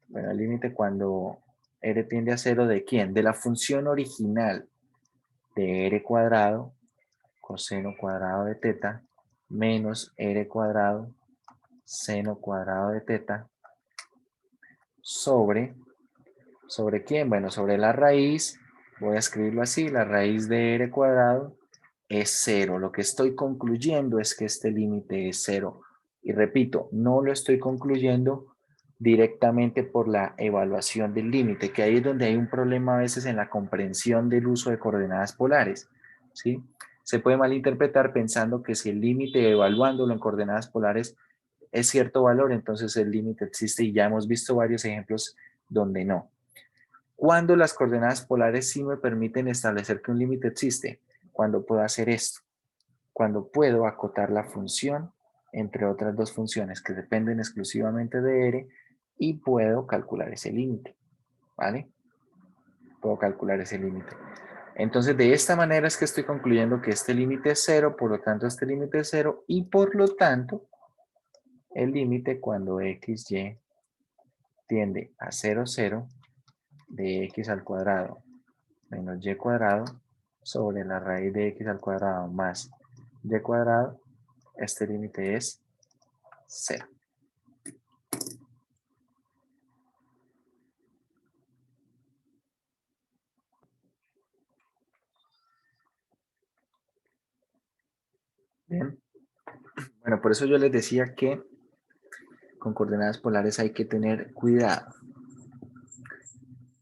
bueno, el límite cuando r tiende a 0 ¿de quién? De la función original de r cuadrado, coseno cuadrado de teta, menos r cuadrado, seno cuadrado de teta, ¿sobre quién? Bueno, sobre la raíz, voy a escribirlo así, la raíz de r cuadrado es 0. Lo que estoy concluyendo es que este límite es 0. Y repito, no lo estoy concluyendo directamente por la evaluación del límite, que ahí es donde hay un problema a veces en la comprensión del uso de coordenadas polares, ¿sí? Se puede malinterpretar pensando que si el límite evaluándolo en coordenadas polares es cierto valor, entonces el límite existe, y ya hemos visto varios ejemplos donde no. ¿Cuándo las coordenadas polares sí me permiten establecer que un límite existe? Cuando puedo hacer esto, cuando puedo acotar la función entre otras dos funciones que dependen exclusivamente de R y puedo calcular ese límite, ¿vale? Puedo calcular ese límite. Entonces, de esta manera es que estoy concluyendo que este límite es 0, por lo tanto, este límite es 0 y por lo tanto, el límite cuando xy tiende a 0, 0 de x al cuadrado menos y cuadrado sobre la raíz de x al cuadrado más y cuadrado, este límite es 0. Bien. Bueno, por eso yo les decía que con coordenadas polares hay que tener cuidado.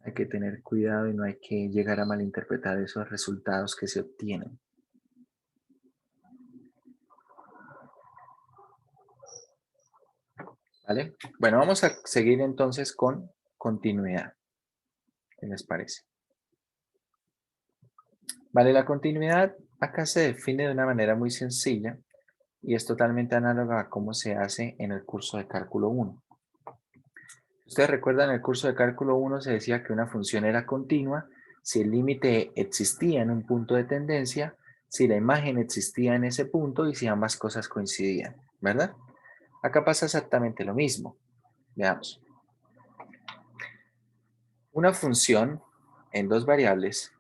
Hay que tener cuidado y no hay que llegar a malinterpretar esos resultados que se obtienen. ¿Vale? Bueno, vamos a seguir entonces con continuidad. ¿Qué les parece? Vale, la continuidad acá se define de una manera muy sencilla y es totalmente análoga a cómo se hace en el curso de cálculo 1. Ustedes recuerdan, en el curso de cálculo 1 se decía que una función era continua si el límite existía en un punto de tendencia, si la imagen existía en ese punto y si ambas cosas coincidían, ¿verdad? Acá pasa exactamente lo mismo. Veamos. Una función en dos variables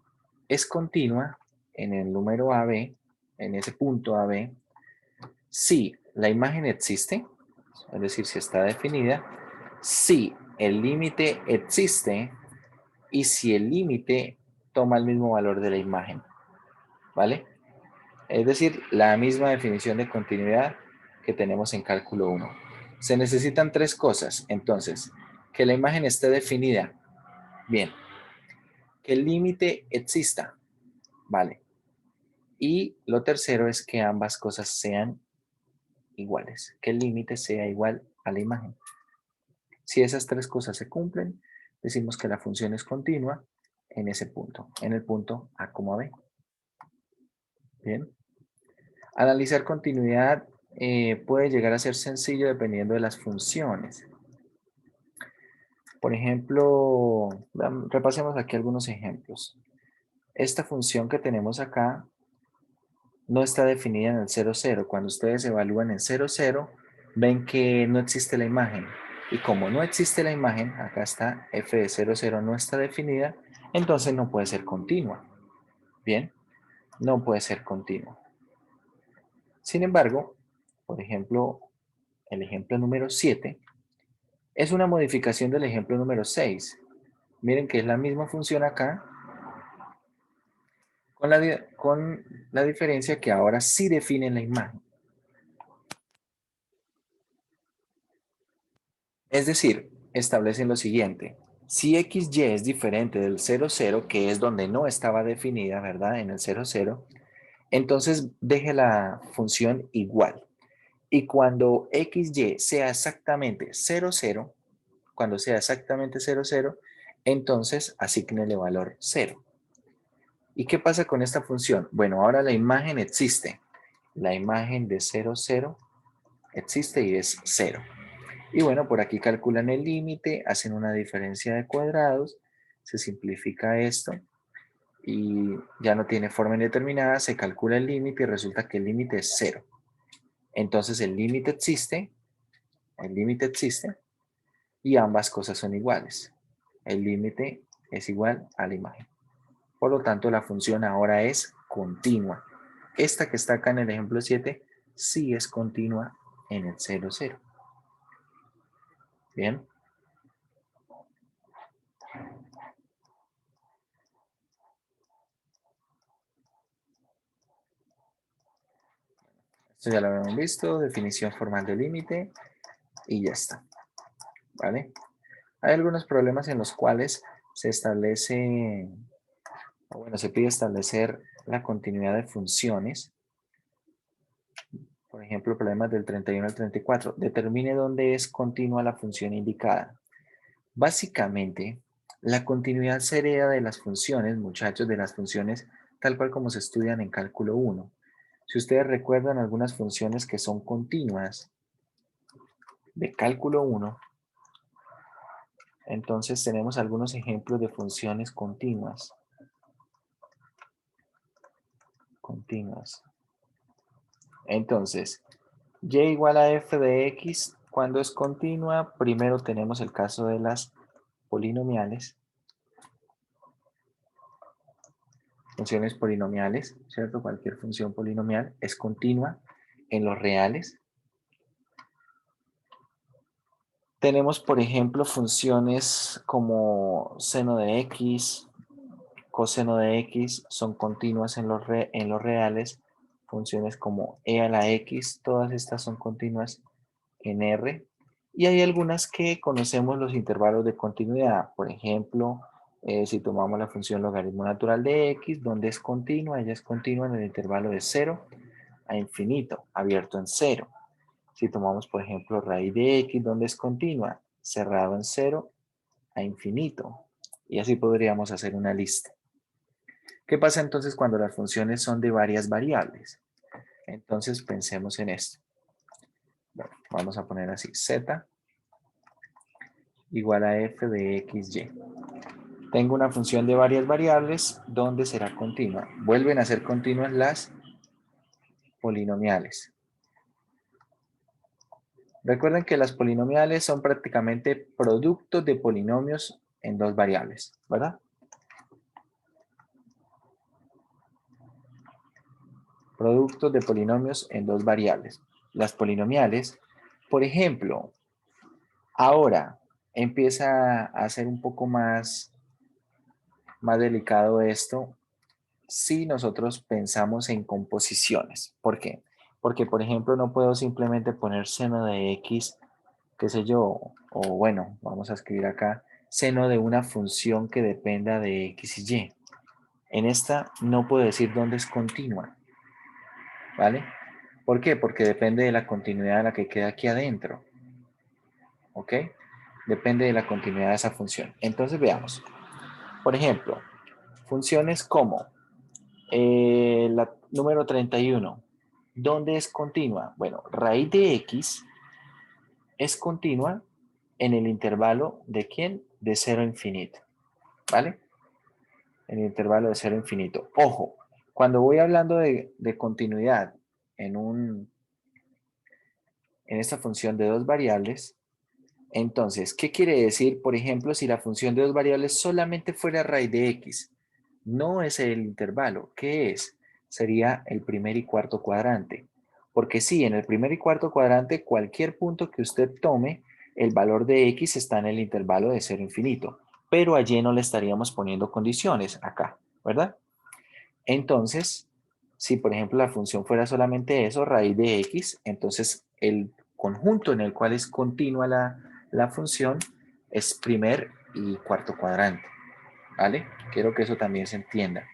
es continua en el número AB, en ese punto AB, si la imagen existe, es decir, si está definida, si el límite existe y si el límite toma el mismo valor de la imagen, ¿vale? Es decir, la misma definición de continuidad que tenemos en cálculo 1. Se necesitan tres cosas, entonces, que la imagen esté definida, bien, que el límite exista, ¿vale? Y lo tercero es que ambas cosas sean iguales, que el límite sea igual a la imagen. Si esas tres cosas se cumplen, decimos que la función es continua en ese punto, en el punto A, B. Bien. Analizar continuidad puede llegar a ser sencillo dependiendo de las funciones. Por ejemplo, repasemos aquí algunos ejemplos. Esta función que tenemos acá no está definida en el 0, 0. Cuando ustedes evalúan en 0, 0, ven que no existe la imagen. Y como no existe la imagen, acá está f de 0, 0 no está definida, entonces no puede ser continua. Bien, no puede ser continua. Sin embargo, por ejemplo, el ejemplo número 7 es una modificación del ejemplo número 6. Miren que es la misma función acá, con la diferencia que ahora sí definen la imagen. Es decir, establecen lo siguiente. Si XY es diferente del 0, 0, que es donde no estaba definida, ¿verdad? En el 0, 0, entonces deje la función igual. Y cuando XY sea exactamente 0, 0, cuando sea exactamente 0, 0, entonces asígnele valor 0. ¿Y qué pasa con esta función? Bueno, ahora la imagen existe. La imagen de 0, 0 existe y es 0. Y bueno, por aquí calculan el límite, hacen una diferencia de cuadrados, se simplifica esto y ya no tiene forma indeterminada, se calcula el límite y resulta que el límite es 0. Entonces el límite existe y ambas cosas son iguales. El límite es igual a la imagen. Por lo tanto, la función ahora es continua. Esta que está acá en el ejemplo 7 sí es continua en el 0, 0. Bien. Esto ya lo habíamos visto, definición formal de límite y ya está. ¿Vale? Hay algunos problemas en los cuales se establece, bueno, se pide establecer la continuidad de funciones. Por ejemplo, problemas del 31 al 34. Determine dónde es continua la función indicada. Básicamente, la continuidad se hereda de las funciones, muchachos, de las funciones tal cual como se estudian en cálculo 1. Si ustedes recuerdan algunas funciones que son continuas de cálculo 1, entonces tenemos algunos ejemplos de funciones continuas. Entonces, y igual a f de x, cuando es continua, primero tenemos el caso de las polinomiales. Funciones polinomiales, ¿cierto? Cualquier función polinomial es continua en los reales. Tenemos, por ejemplo, funciones como seno de x, coseno de x, son continuas en los reales. Funciones como e a la x, todas estas son continuas en R. Y hay algunas que conocemos los intervalos de continuidad. Por ejemplo, si tomamos la función logaritmo natural de x, donde es continua, ella es continua en el intervalo de 0 a infinito, abierto en 0. Si tomamos, por ejemplo, raíz de x, donde es continua, cerrado en 0 a infinito. Y así podríamos hacer una lista. ¿Qué pasa entonces cuando las funciones son de varias variables? Entonces pensemos en esto. Bueno, vamos a poner así, z igual a f de xy. Tengo una función de varias variables donde será continua. Vuelven a ser continuas las polinomiales. Recuerden que las polinomiales son prácticamente productos de polinomios en dos variables, ¿verdad? Productos de polinomios en dos variables. Las polinomiales, por ejemplo, ahora empieza a ser un poco más delicado esto si nosotros pensamos en composiciones. ¿Por qué? Porque, por ejemplo, no puedo simplemente poner seno de x, qué sé yo, o bueno, vamos a escribir acá, seno de una función que dependa de x y y. En esta no puedo decir dónde es continua, ¿vale? ¿Por qué? Porque depende de la continuidad de la que queda aquí adentro, ¿ok? Depende de la continuidad de esa función. Entonces veamos. Por ejemplo, funciones como la número 31. ¿Dónde es continua? Bueno, raíz de x es continua en el intervalo ¿de quién? De 0 a infinito, ¿vale? En el intervalo de 0 a infinito. Ojo, cuando voy hablando de continuidad en esta función de dos variables, entonces, ¿qué quiere decir, por ejemplo, si la función de dos variables solamente fuera raíz de x? No es el intervalo. ¿Qué es? Sería el primer y cuarto cuadrante. Porque sí, en el primer y cuarto cuadrante, cualquier punto que usted tome, el valor de x está en el intervalo de 0 a infinito. Pero allí no le estaríamos poniendo condiciones acá, ¿verdad? Entonces, si por ejemplo la función fuera solamente eso, raíz de x, entonces el conjunto en el cual es continua la función es primer y cuarto cuadrante, ¿vale? Quiero que eso también se entienda.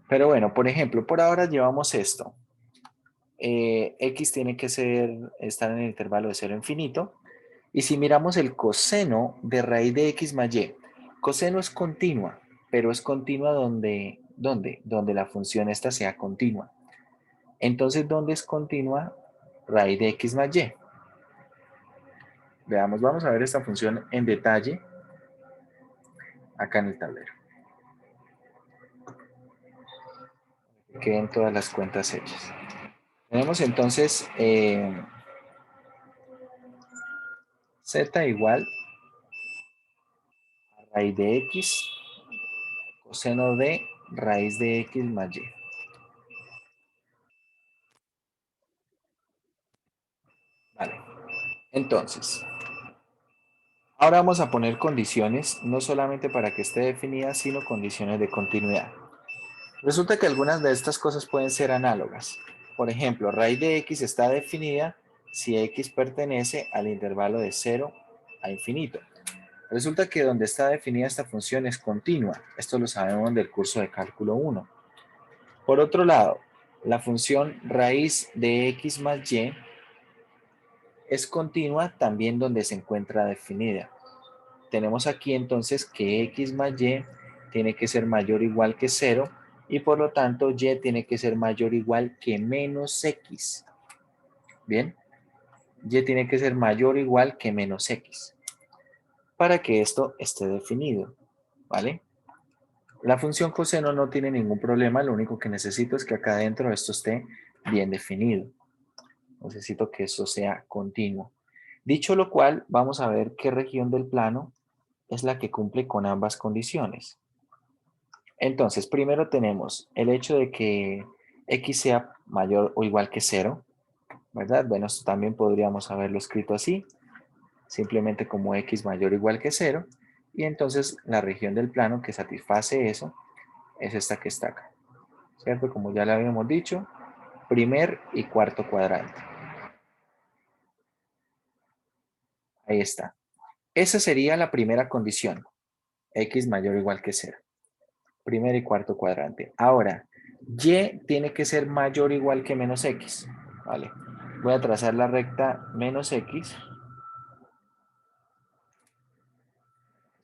Pero bueno, por ejemplo, por ahora llevamos esto. X tiene que estar en el intervalo de 0 a infinito. Y si miramos el coseno de raíz de x más y, coseno es continua, pero es continua donde la función esta sea continua. Entonces, ¿dónde es continua raíz de x más y? Veamos, vamos a ver esta función en detalle acá en el tablero. Que queden todas las cuentas hechas. Tenemos entonces z igual a raíz de x coseno de raíz de x más y. Vale. Entonces, ahora vamos a poner condiciones, no solamente para que esté definida, sino condiciones de continuidad. Resulta que algunas de estas cosas pueden ser análogas. Por ejemplo, raíz de x está definida si x pertenece al intervalo de 0 a infinito. Resulta que donde está definida esta función es continua. Esto lo sabemos del curso de cálculo 1. Por otro lado, la función raíz de x más y es continua también donde se encuentra definida. Tenemos aquí entonces que x más y tiene que ser mayor o igual que 0 y por lo tanto y tiene que ser mayor o igual que menos x. Bien, y tiene que ser mayor o igual que menos x para que esto esté definido, ¿vale? La función coseno no tiene ningún problema, lo único que necesito es que acá adentro esto esté bien definido. Necesito que eso sea continuo. Dicho lo cual, vamos a ver qué región del plano es la que cumple con ambas condiciones. Entonces, primero tenemos el hecho de que x sea mayor o igual que 0, ¿verdad? Bueno, esto también podríamos haberlo escrito así, simplemente como x mayor o igual que 0, y entonces la región del plano que satisface eso es esta que está acá, ¿cierto? Como ya le habíamos dicho, primer y cuarto cuadrante. Ahí está. Esa sería la primera condición, x mayor o igual que 0. Primer y cuarto cuadrante. Ahora, y tiene que ser mayor o igual que menos x. Vale. Voy a trazar la recta menos x.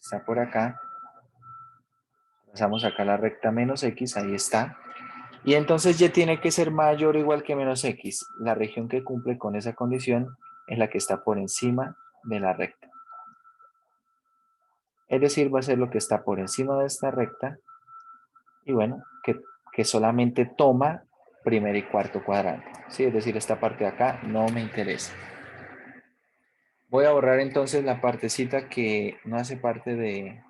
Está por acá. Trazamos acá la recta menos x, ahí está. Y entonces y tiene que ser mayor o igual que menos x. La región que cumple con esa condición es la que está por encima de la recta. Es decir, va a ser lo que está por encima de esta recta. Y bueno, que solamente toma primer y cuarto cuadrante. ¿Sí? Es decir, esta parte de acá no me interesa. Voy a borrar entonces la partecita que no hace parte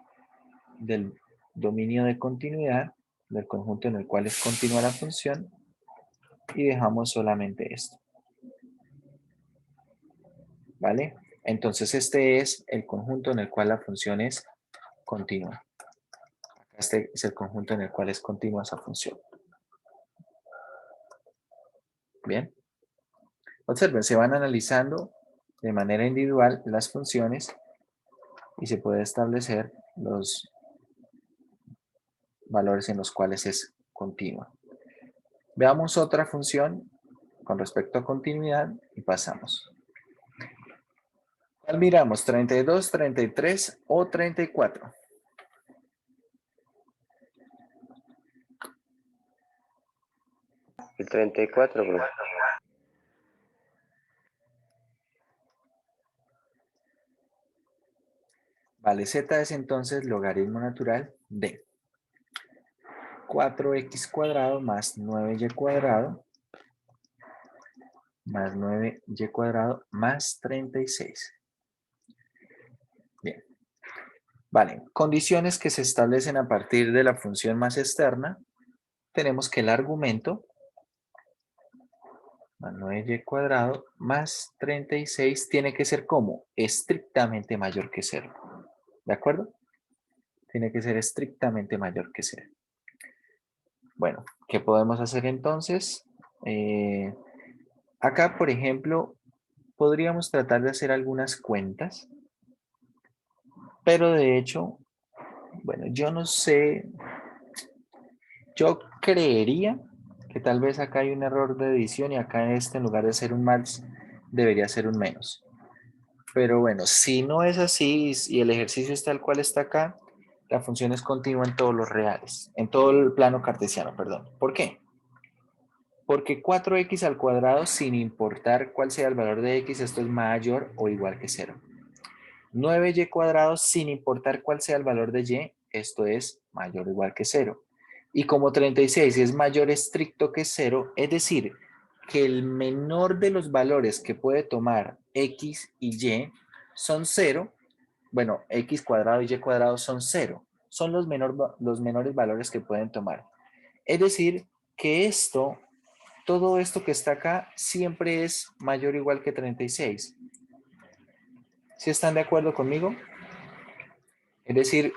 del dominio de continuidad, del conjunto en el cual es continua la función, y dejamos solamente esto. ¿Vale? Entonces este es el conjunto en el cual la función es continua. Este es el conjunto en el cual es continua esa función. Bien. Observen, se van analizando de manera individual las funciones y se puede establecer los valores en los cuales es continua. Veamos otra función con respecto a continuidad y pasamos. ¿Cuál miramos? ¿32, 33 o 34? El 34, bro. Vale, z es entonces logaritmo natural de 4x cuadrado más 9y cuadrado más 9y cuadrado más 36. Bien. Vale, condiciones que se establecen a partir de la función más externa. Tenemos que el argumento más 9y cuadrado más 36 tiene que ser como estrictamente mayor que 0. ¿De acuerdo? Tiene que ser estrictamente mayor que 0. Bueno, ¿qué podemos hacer entonces? Acá, por ejemplo, podríamos tratar de hacer algunas cuentas, pero de hecho, bueno, yo no sé, yo creería que tal vez acá hay un error de edición y acá en lugar de ser un más, debería ser un menos. Pero bueno, si no es así y el ejercicio es tal cual está acá, la función es continua en todos los reales, en todo el plano cartesiano, perdón. ¿Por qué? Porque 4x al cuadrado, sin importar cuál sea el valor de x, esto es mayor o igual que 0. 9y cuadrado, sin importar cuál sea el valor de y, esto es mayor o igual que 0. Y como 36 es mayor estricto que 0, es decir, que el menor de los valores que puede tomar x y y son 0, bueno, x cuadrado y y cuadrado son 0. Son los menores valores que pueden tomar. Es decir, que todo esto que está acá, siempre es mayor o igual que 36. ¿Sí están de acuerdo conmigo? Es decir,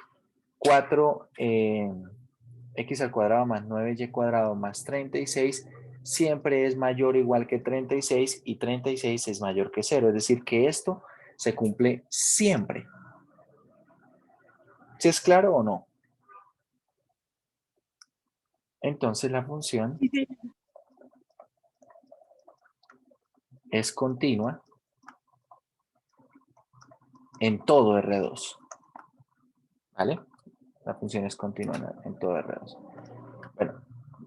4x al cuadrado más 9y cuadrado más 36 siempre es mayor o igual que 36 y 36 es mayor que 0. Es decir, que esto se cumple siempre. ¿Sí es claro o no? Entonces la función Sí, sí. es continua en todo R2. ¿Vale? La función es continua en todo R2. Bueno,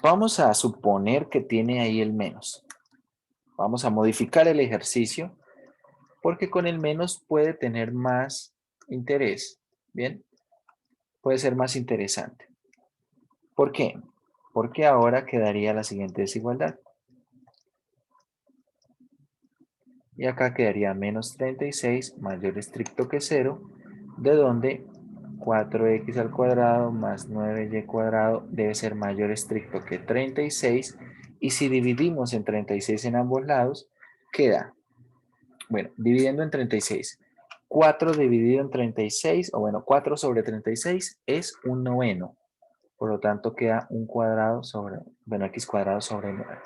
Vamos a suponer que tiene ahí el menos. Vamos a modificar el ejercicio porque con el menos puede tener más interés. ¿Bien? Puede ser más interesante. ¿Por qué? Porque ahora quedaría la siguiente desigualdad. Y acá quedaría menos 36 mayor estricto que 0, de donde 4x al cuadrado más 9y cuadrado debe ser mayor estricto que 36. Y si dividimos en 36 en ambos lados, queda, bueno, dividiendo en 36. 4 dividido en 36, o bueno, 4 sobre 36 es un noveno. Por lo tanto, queda un cuadrado sobre, bueno, x cuadrado sobre 9.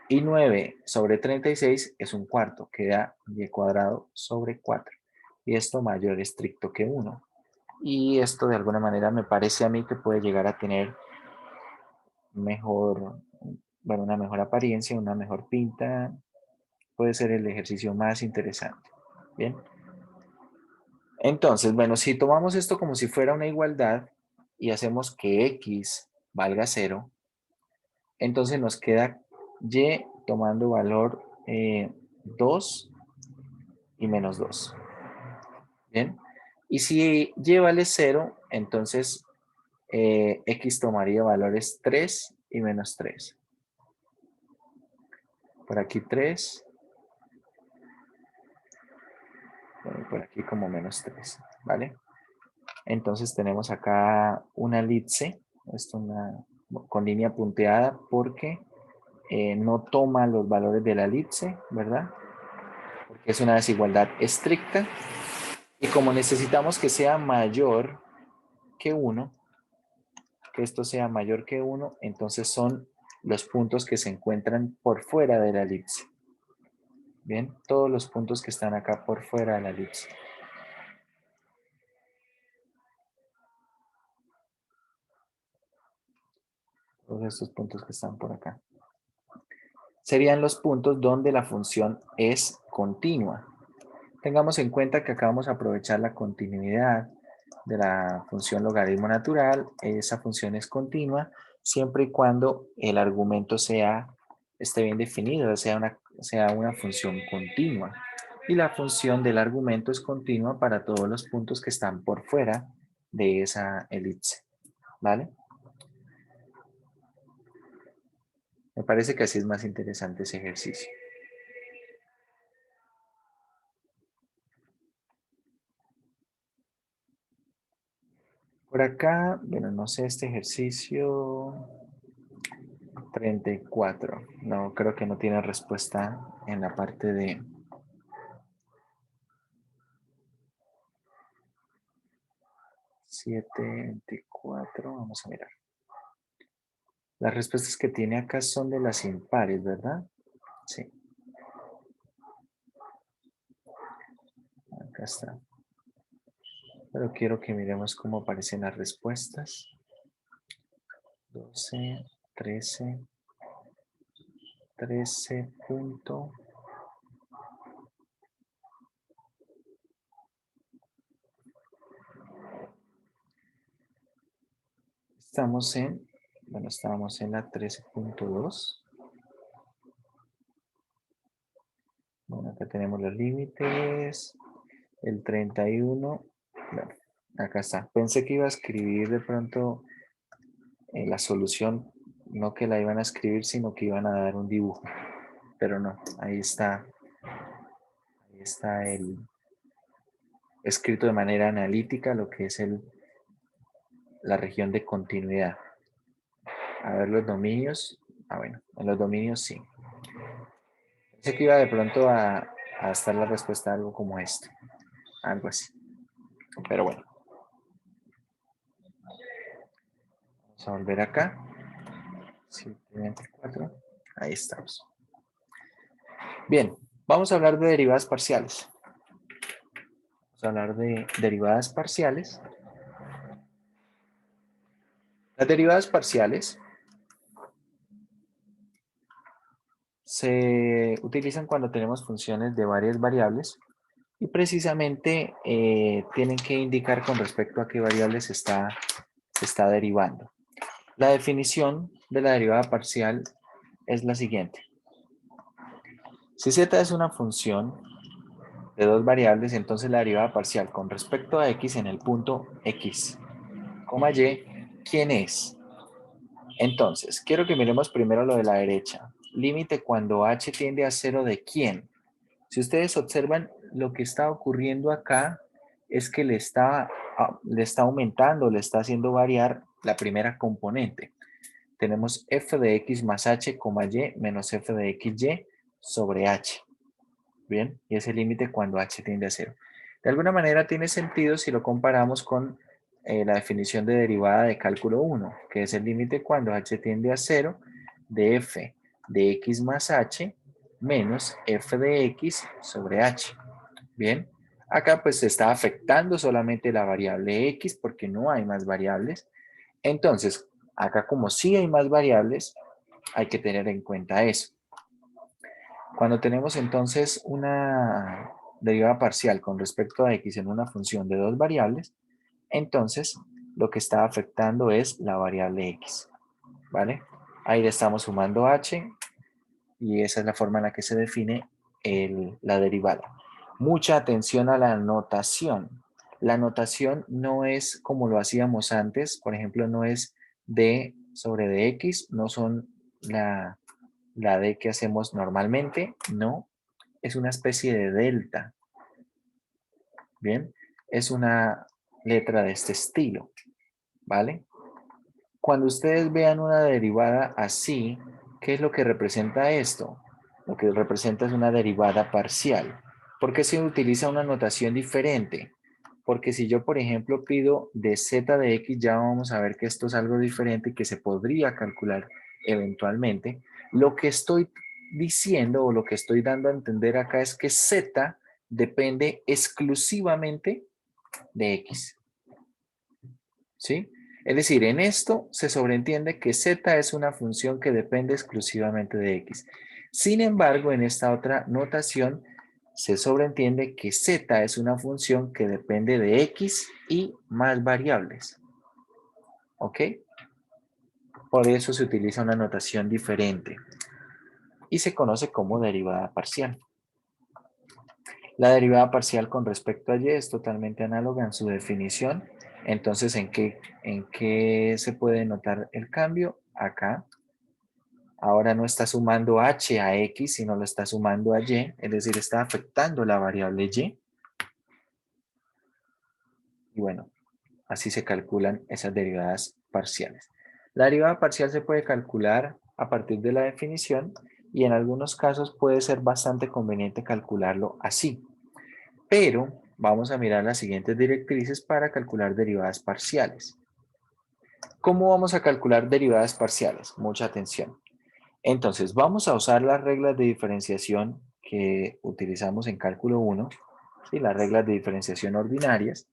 Y 9 sobre 36 es un cuarto, queda y cuadrado sobre 4. Y esto mayor estricto que 1. Y esto de alguna manera me parece a mí que puede llegar a tener mejor, bueno, una mejor apariencia, una mejor pinta. Puede ser el ejercicio más interesante. Bien. Entonces, bueno, si tomamos esto como si fuera una igualdad y hacemos que x valga 0, entonces nos queda y tomando valor 2 y menos 2. Bien. Y si y vale 0, entonces x tomaría valores 3 y menos 3. Por aquí 3. Bueno, por aquí como menos 3. ¿Vale? Entonces tenemos acá una elipse. Esto con línea punteada porque no toma los valores de la elipse, ¿verdad? Porque es una desigualdad estricta. Y como necesitamos que sea mayor que 1, que esto sea mayor que 1, entonces son los puntos que se encuentran por fuera de la elipse. Bien, todos los puntos que están acá por fuera de la elipse. Todos estos puntos que están por acá. Serían los puntos donde la función es continua. Tengamos en cuenta que acá vamos a aprovechar la continuidad de la función logaritmo natural. Esa función es continua siempre y cuando el argumento esté bien definido, sea una función continua. Y la función del argumento es continua para todos los puntos que están por fuera de esa elipse. ¿Vale? Me parece que así es más interesante ese ejercicio. Por acá, bueno, no sé, este ejercicio 34. No, creo que no tiene respuesta en la parte de... Siete, 24, vamos a mirar. Las respuestas que tiene acá son de las impares, ¿verdad? Sí. Acá está. Pero quiero que miremos cómo aparecen las respuestas. 12, 13, 13 punto. Estamos en, bueno, estábamos en la 13.2. Bueno, acá tenemos los límites. El 31. Bueno, acá está. Pensé que iba a escribir de pronto la solución, no que la iban a escribir, sino que iban a dar un dibujo. Pero no, ahí está. Ahí está el escrito de manera analítica lo que es la región de continuidad. A ver los dominios. Ah, bueno, en los dominios sí. Pensé que iba de pronto a estar la respuesta algo como esto. Algo así. Pero bueno. Vamos a volver acá. 724. Ahí estamos. Bien, vamos a hablar de derivadas parciales. Vamos a hablar de derivadas parciales. Las derivadas parciales se utilizan cuando tenemos funciones de varias variables y precisamente tienen que indicar con respecto a qué variables se está derivando. La definición de la derivada parcial es la siguiente. Si z es una función de dos variables, entonces la derivada parcial con respecto a x en el punto x, y, ¿quién es? Entonces, quiero que miremos primero lo de la derecha. Límite cuando h tiende a 0 de quién. Si ustedes observan, lo que está ocurriendo acá es que le está aumentando, le está haciendo variar la primera componente. Tenemos f de x más h, y menos f de xy sobre h. Bien, y ese límite cuando h tiende a 0. De alguna manera tiene sentido si lo comparamos con la definición de derivada de cálculo 1, que es el límite cuando h tiende a 0 de f de x más h menos f de x sobre h. Bien, acá pues se está afectando solamente la variable x porque no hay más variables. Entonces, acá como sí hay más variables, hay que tener en cuenta eso. Cuando tenemos entonces una derivada parcial con respecto a x en una función de dos variables, entonces lo que está afectando es la variable x, ¿vale? Ahí le estamos sumando h y esa es la forma en la que se define la derivada. Mucha atención a la notación. La notación no es como lo hacíamos antes, por ejemplo, no es d sobre dx, no son la d que hacemos normalmente, no, es una especie de delta, ¿bien? Es una letra de este estilo, ¿vale? Cuando ustedes vean una derivada así, ¿qué es lo que representa esto? Lo que representa es una derivada parcial. ¿Por qué se utiliza una notación diferente? Porque si yo, por ejemplo, pido de z de x, ya vamos a ver que esto es algo diferente y que se podría calcular eventualmente. Lo que estoy diciendo o lo que estoy dando a entender acá es que z depende exclusivamente de x. ¿Sí? Es decir, en esto se sobreentiende que z es una función que depende exclusivamente de x. Sin embargo, en esta otra notación se sobreentiende que z es una función que depende de x y más variables. ¿Ok? Por eso se utiliza una notación diferente y se conoce como derivada parcial. La derivada parcial con respecto a y es totalmente análoga en su definición. Entonces, ¿en qué se puede notar el cambio? Acá. Ahora no está sumando h a x, sino lo está sumando a y, es decir, está afectando la variable y. Y bueno, así se calculan esas derivadas parciales. La derivada parcial se puede calcular a partir de la definición y en algunos casos puede ser bastante conveniente calcularlo así. Pero vamos a mirar las siguientes directrices para calcular derivadas parciales. ¿Cómo vamos a calcular derivadas parciales? Mucha atención. Entonces, vamos a usar las reglas de diferenciación que utilizamos en cálculo 1, ¿sí? Las reglas de diferenciación ordinarias.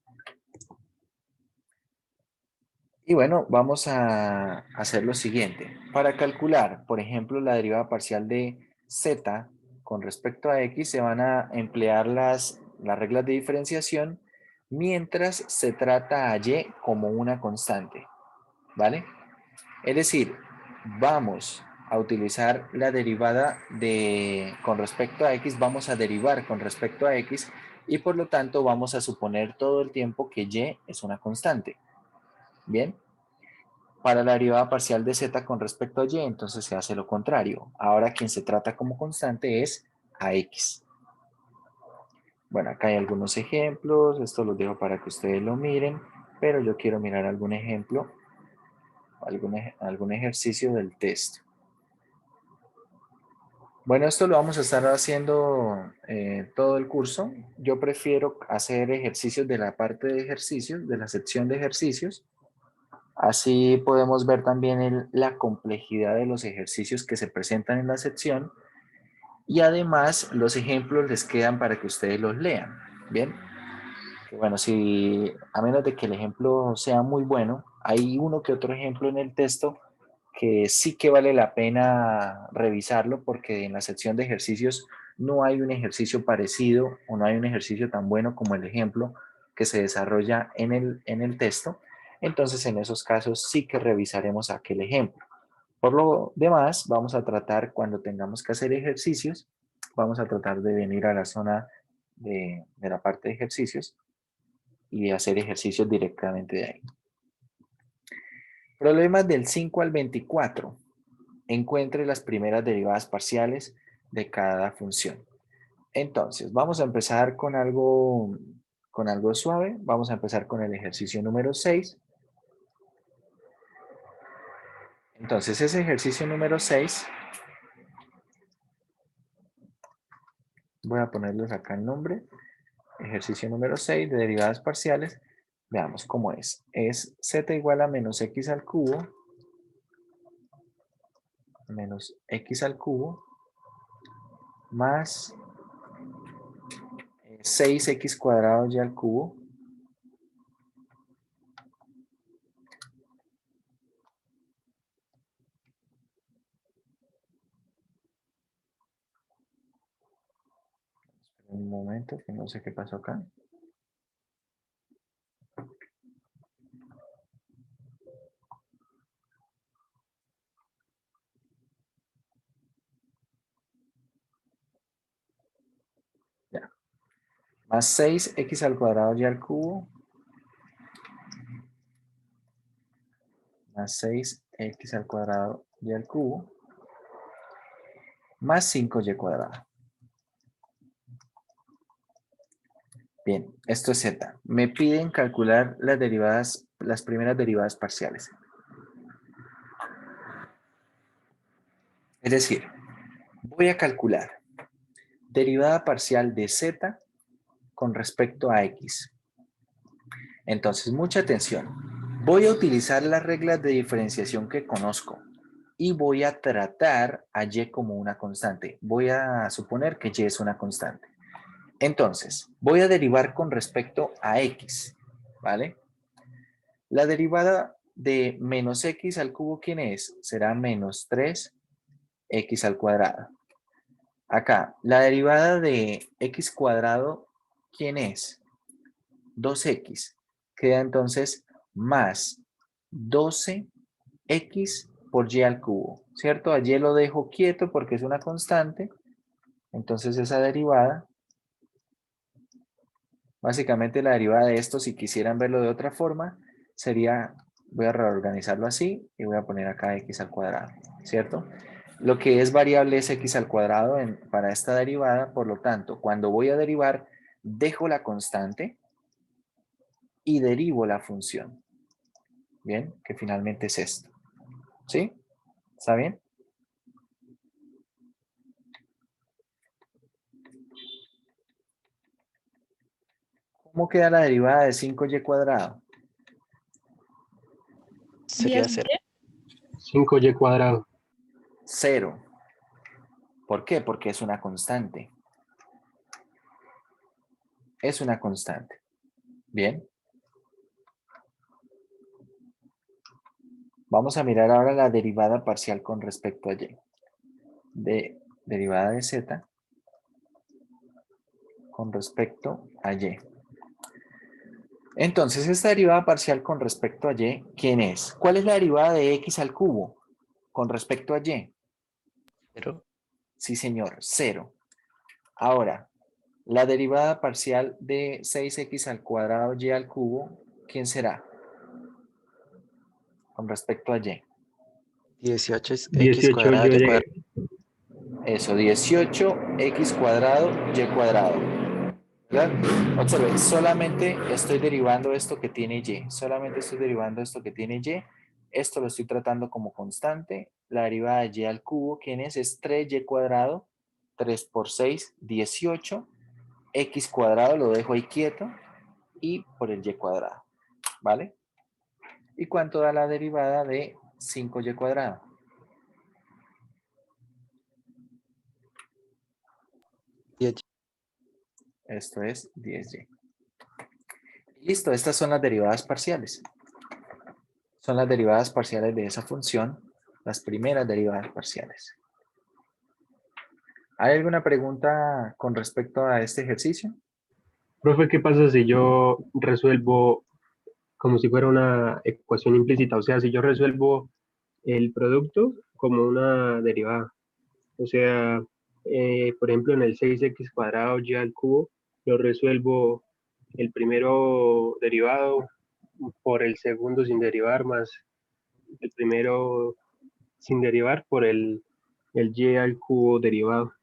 Y bueno, vamos a hacer lo siguiente. Para calcular, por ejemplo, la derivada parcial de z con respecto a x, se van a emplear las reglas de diferenciación mientras se trata a y como una constante, ¿vale? Es decir, vamos a utilizar la derivada con respecto a x, vamos a derivar con respecto a x y por lo tanto vamos a suponer todo el tiempo que y es una constante. ¿Bien? Para la derivada parcial de z con respecto a y, entonces se hace lo contrario. Ahora quien se trata como constante es a x. Bueno, acá hay algunos ejemplos, esto los dejo para que ustedes lo miren, pero yo quiero mirar algún ejemplo, algún ejercicio del texto. Bueno, esto lo vamos a estar haciendo todo el curso. Yo prefiero hacer ejercicios de la parte de ejercicios, de la sección de ejercicios. Así podemos ver también la complejidad de los ejercicios que se presentan en la sección y además los ejemplos les quedan para que ustedes los lean. Bien, que bueno, si a menos de que el ejemplo sea muy bueno, hay uno que otro ejemplo en el texto que sí que vale la pena revisarlo porque en la sección de ejercicios no hay un ejercicio parecido o no hay un ejercicio tan bueno como el ejemplo que se desarrolla en el texto. Entonces, en esos casos sí que revisaremos aquel ejemplo. Por lo demás, vamos a tratar cuando tengamos que hacer ejercicios, vamos a tratar de venir a la zona de la parte de ejercicios y hacer ejercicios directamente de ahí. Problemas del 5 al 24. Encuentre las primeras derivadas parciales de cada función. Entonces, vamos a empezar con algo suave. Vamos a empezar con el ejercicio número 6. Entonces, ese ejercicio número 6, voy a ponerles acá el nombre. Ejercicio número 6 de derivadas parciales. Veamos cómo es. Es z igual a menos x al cubo menos x al cubo más 6x cuadrado y al cubo un momento que no sé qué pasó acá. Ya. Más 6x al cuadrado y al cubo más 6x al cuadrado y al cubo más 5y cuadrado. Bien, esto es z. Me piden calcular las derivadas, las primeras derivadas parciales. Es decir, voy a calcular derivada parcial de z con respecto a x. Entonces, mucha atención. Voy a utilizar las reglas de diferenciación que conozco y voy a tratar a y como una constante. Voy a suponer que y es una constante. Entonces, voy a derivar con respecto a x, ¿vale? La derivada de menos x al cubo, ¿quién es? Será menos 3x al cuadrado. Acá, la derivada de x cuadrado, ¿quién es? 2x. Queda entonces más 12x por y al cubo, ¿cierto? A y lo dejo quieto porque es una constante. Entonces esa derivada, básicamente la derivada de esto, si quisieran verlo de otra forma, sería, voy a reorganizarlo así y voy a poner acá x al cuadrado, ¿cierto? Lo que es variable es x al cuadrado para esta derivada, por lo tanto, cuando voy a derivar, dejo la constante y derivo la función. Bien, que finalmente es esto. ¿Sí? ¿Está bien? ¿Cómo queda la derivada de 5y cuadrado? Sería 10. 0. 5y cuadrado. 0. ¿Por qué? Porque es una constante. Es una constante. Bien. Vamos a mirar ahora la derivada parcial con respecto a y. Derivada de z con respecto a y. Entonces, esta derivada parcial con respecto a y, ¿quién es? ¿Cuál es la derivada de x al cubo con respecto a y? 0. Sí, señor, 0. Ahora, la derivada parcial de 6x al cuadrado y al cubo, ¿quién será? Con respecto a y. 18 es x 18 cuadrado y cuadrado. Eso, 18x cuadrado y cuadrado. ¿Verdad? Observe, solamente estoy derivando esto que tiene y. Solamente estoy derivando esto que tiene y. Esto lo estoy tratando como constante. La derivada de y al cubo, ¿quién es? Es 3y cuadrado. 3 por 6, 18. X cuadrado lo dejo ahí quieto. Y por el y cuadrado. ¿Vale? ¿Y cuánto da la derivada de 5y cuadrado? 10. Esto es 10y. Listo, estas son las derivadas parciales. Son las derivadas parciales de esa función, las primeras derivadas parciales. ¿Hay alguna pregunta con respecto a este ejercicio? Profe, ¿qué pasa si yo resuelvo como si fuera una ecuación implícita? O sea, si yo resuelvo el producto como una derivada. O sea, por ejemplo, en el 6x cuadrado y al cubo, yo resuelvo el primero derivado por el segundo sin derivar, más el primero sin derivar por el y al cubo derivado.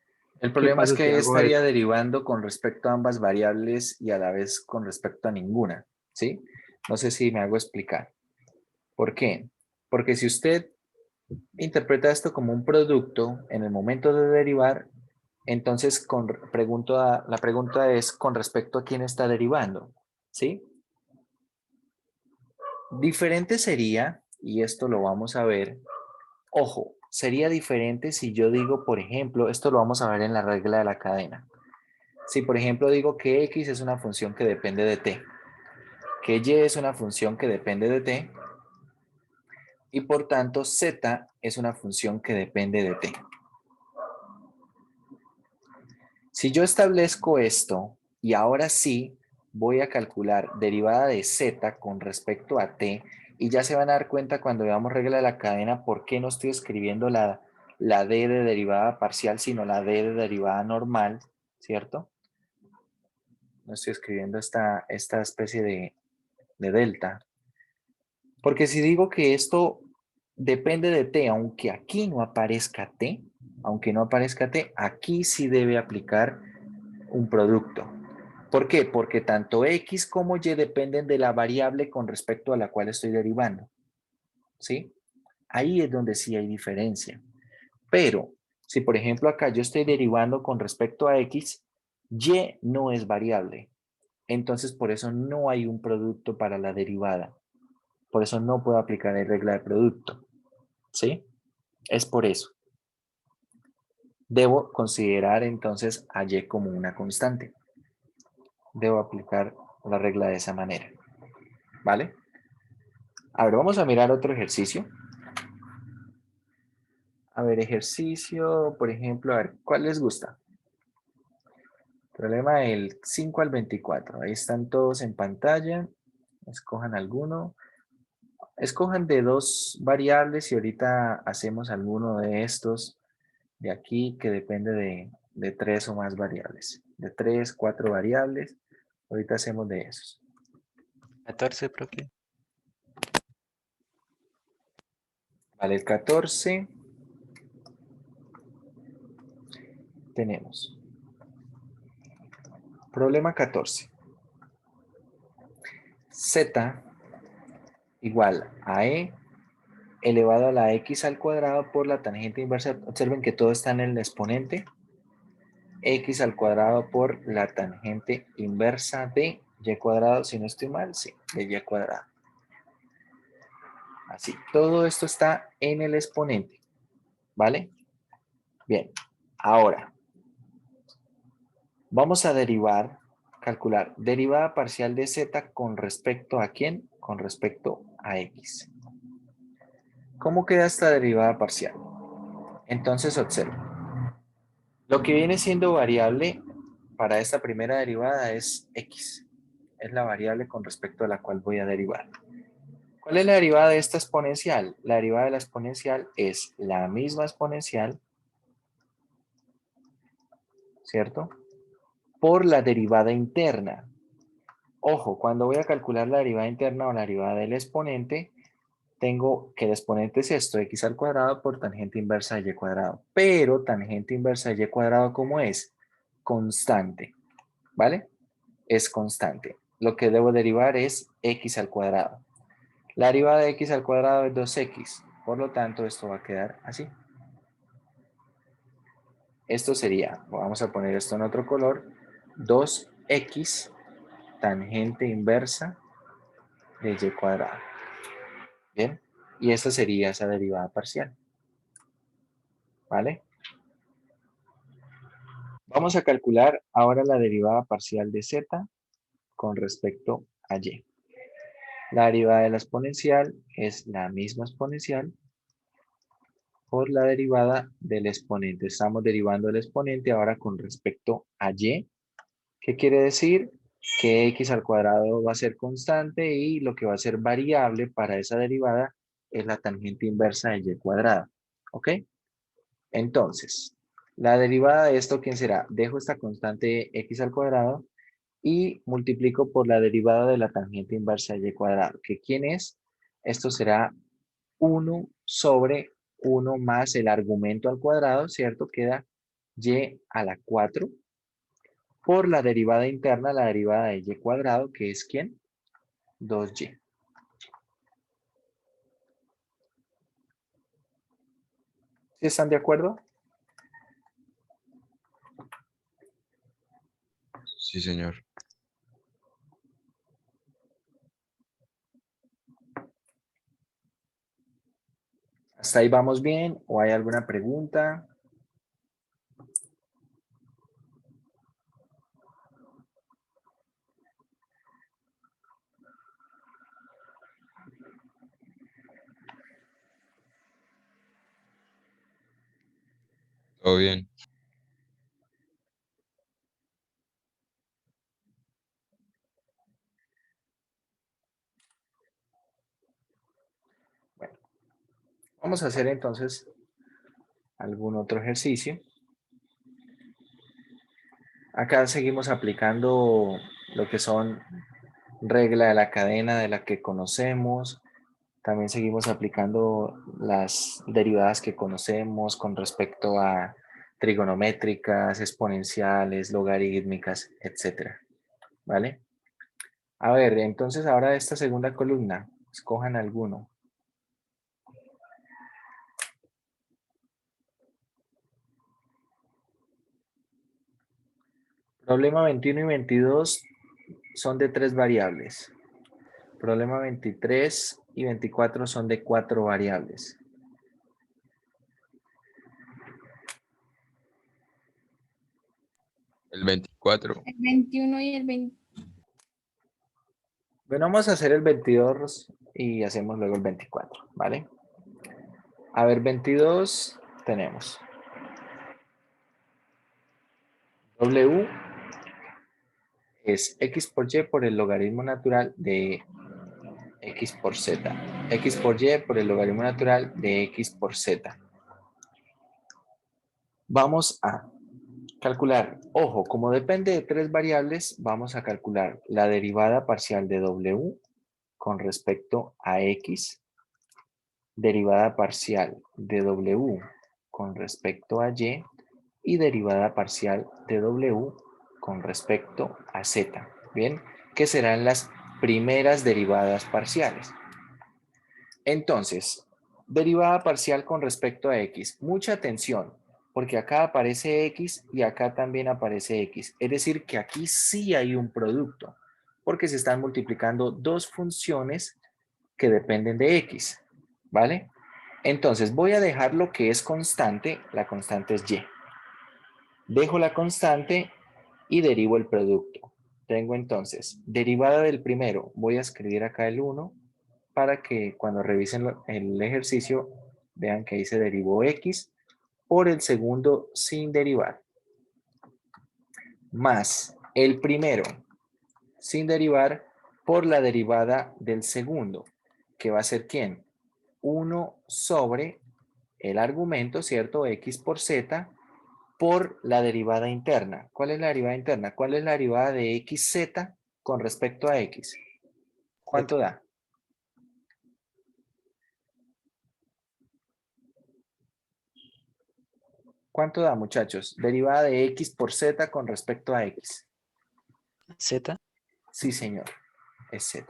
El ¿Qué problema es pasa si que hago estaría esto? derivando con respecto a ambas variables y a la vez con respecto a ninguna, ¿sí? No sé si me hago explicar. ¿Por qué? Porque si usted interpreta esto como un producto en el momento de derivar, entonces la pregunta es con respecto a quién está derivando, ¿sí? Diferente sería, y esto lo vamos a ver, ojo, sería diferente si yo digo, por ejemplo, esto lo vamos a ver en la regla de la cadena. Si, por ejemplo, digo que x es una función que depende de t, que y es una función que depende de t, y por tanto z es una función que depende de t. Si yo establezco esto y ahora sí voy a calcular derivada de z con respecto a t, y ya se van a dar cuenta cuando veamos regla de la cadena por qué no estoy escribiendo la d de derivada parcial, sino la d de derivada normal, ¿cierto? No estoy escribiendo esta especie de delta. Porque si digo que esto depende de t, aunque aquí no aparezca t, aquí sí debe aplicar un producto. ¿Por qué? Porque tanto x como y dependen de la variable con respecto a la cual estoy derivando. ¿Sí? Ahí es donde sí hay diferencia. Pero si por ejemplo acá yo estoy derivando con respecto a x, y no es variable. Entonces por eso no hay un producto para la derivada. Por eso no puedo aplicar la regla de producto. ¿Sí? Es por eso. Debo considerar entonces a y como una constante. Debo aplicar la regla de esa manera. ¿Vale? A ver, vamos a mirar otro ejercicio. A ver, ejercicio, por ejemplo, a ver, ¿cuál les gusta? Problema del 5 al 24. Ahí están todos en pantalla. Escojan alguno. Escojan de dos variables y ahorita hacemos alguno de estos de aquí que depende de tres o más variables. De tres, cuatro variables. Ahorita hacemos de esos. 14, profe. Vale, el 14. Tenemos. Problema 14. Z igual a E elevado a la X al cuadrado por la tangente inversa. Observen que todo está en el exponente. X al cuadrado por la tangente inversa de Y cuadrado, si no estoy mal, sí, de Y cuadrado. Así, todo esto está en el exponente, ¿vale? Bien, ahora, vamos a calcular derivada parcial de Z con respecto a ¿quién? Con respecto a X. ¿Cómo queda esta derivada parcial? Entonces, observa. Lo que viene siendo variable para esta primera derivada es X. Es la variable con respecto a la cual voy a derivar. ¿Cuál es la derivada de esta exponencial? La derivada de la exponencial es la misma exponencial, ¿cierto? Por la derivada interna. Ojo, cuando voy a calcular la derivada interna o la derivada del exponente, tengo que el exponente es esto, x al cuadrado por tangente inversa de y cuadrado. Pero tangente inversa de y cuadrado, ¿cómo es? Constante, ¿vale? Es constante. Lo que debo derivar es x al cuadrado. La derivada de x al cuadrado es 2x. Por lo tanto, esto va a quedar así. Esto sería, vamos a poner esto en otro color, 2x tangente inversa de y cuadrado. Bien, y esta sería esa derivada parcial. ¿Vale? Vamos a calcular ahora la derivada parcial de z con respecto a y. La derivada de la exponencial es la misma exponencial por la derivada del exponente. Estamos derivando el exponente ahora con respecto a y. ¿Qué quiere decir? Que x al cuadrado va a ser constante y lo que va a ser variable para esa derivada es la tangente inversa de y cuadrado. ¿Ok? Entonces, la derivada de esto, ¿quién será? Dejo esta constante x al cuadrado y multiplico por la derivada de la tangente inversa de y cuadrado. ¿Que quién es? Esto será 1 sobre 1 más el argumento al cuadrado, ¿cierto? Queda y a la 4 por la derivada interna, la derivada de y cuadrado, que es ¿quién? 2y. ¿Sí están de acuerdo? Sí, señor. ¿Hasta ahí vamos bien? ¿O hay alguna pregunta? Todo bien. Bueno, vamos a hacer entonces algún otro ejercicio. Acá seguimos aplicando lo que son regla de la cadena de la que conocemos. También seguimos aplicando las derivadas que conocemos con respecto a trigonométricas, exponenciales, logarítmicas, etcétera. ¿Vale? A ver, entonces ahora de esta segunda columna, escojan alguno. Problema 21 y 22 son de 3 variables. Problema 23 y 24 son de 4 variables. El 24. El 21 y el 20. Bueno, vamos a hacer el 22 y hacemos luego el 24, ¿vale? A ver, 22 tenemos W es x por y por el logaritmo natural de x por z. X por y por el logaritmo natural de x por z. Vamos a calcular, ojo, como depende de 3 variables, vamos a calcular la derivada parcial de W con respecto a x, derivada parcial de W con respecto a y derivada parcial de W con respecto a z. Bien, que serán las primeras derivadas parciales. Entonces, derivada parcial con respecto a x. Mucha atención, porque acá aparece x y acá también aparece x. Es decir, que aquí sí hay un producto, porque se están multiplicando dos funciones que dependen de x, ¿vale? Entonces, voy a dejar lo que es constante, la constante es y. Dejo la constante y derivo el producto. Tengo entonces, derivada del primero, voy a escribir acá el 1 para que cuando revisen el ejercicio vean que ahí se derivó x por el segundo sin derivar. Más el primero sin derivar por la derivada del segundo, que va a ser ¿quién? 1 sobre el argumento, ¿cierto? X por z por la derivada interna. ¿Cuál es la derivada interna? ¿Cuál es la derivada de xz con respecto a x? ¿Cuánto da? ¿Cuánto da, muchachos? Derivada de x por z con respecto a x. Z. Sí, señor. Es z.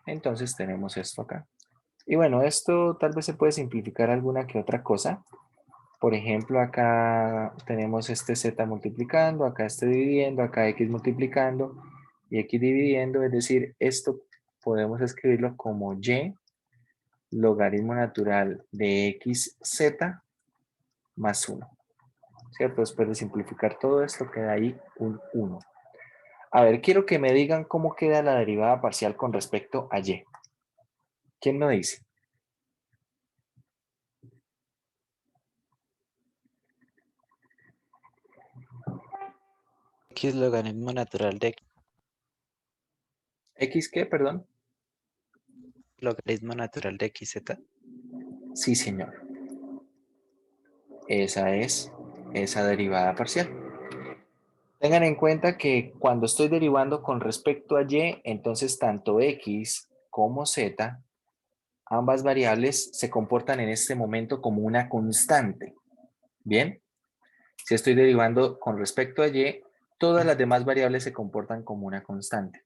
Entonces tenemos esto acá. Y bueno, esto tal vez se puede simplificar alguna que otra cosa. Por ejemplo, acá tenemos este z multiplicando, acá este dividiendo, acá x multiplicando y x dividiendo. Es decir, esto podemos escribirlo como y logaritmo natural de xz más 1. ¿Cierto? Después de simplificar todo esto queda ahí un 1. A ver, quiero que me digan cómo queda la derivada parcial con respecto a y. ¿Quién me dice? X logaritmo natural de ¿X qué, perdón? logaritmo natural de XZ. Sí, señor. esa es esa derivada parcial. Tengan en cuenta que cuando estoy derivando con respecto a y, entonces tanto x como z, ambas variables se comportan en este momento como una constante. ¿Bien? Si estoy derivando con respecto a y, todas las demás variables se comportan como una constante.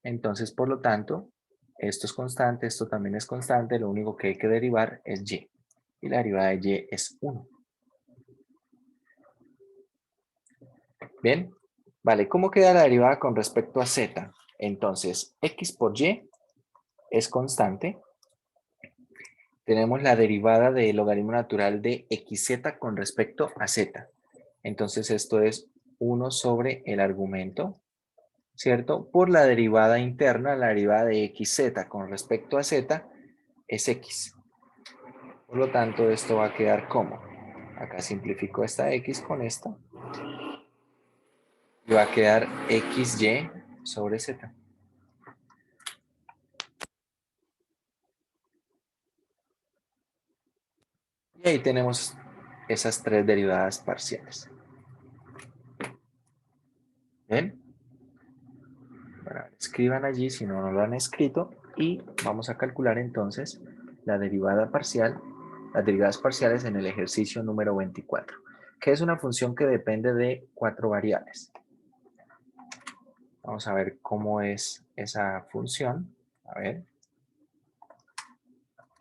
Entonces, por lo tanto, esto es constante, esto también es constante, lo único que hay que derivar es y. Y la derivada de y es 1. Bien, vale, ¿cómo queda la derivada con respecto a z? Entonces, x por y es constante. Tenemos la derivada del logaritmo natural de xz con respecto a z. Entonces, esto es 1 sobre el argumento, ¿cierto? Por la derivada interna, la derivada de xz con respecto a z es x. Por lo tanto, esto va a quedar como, acá simplifico esta x con esta, y va a quedar xy sobre z. Y ahí tenemos esas tres derivadas parciales. ¿Ven? Bueno, escriban allí si no lo han escrito y vamos a calcular entonces la derivada parcial, las derivadas parciales en el ejercicio número 24, que es una función que depende de 4 variables. Vamos a ver cómo es esa función. A ver.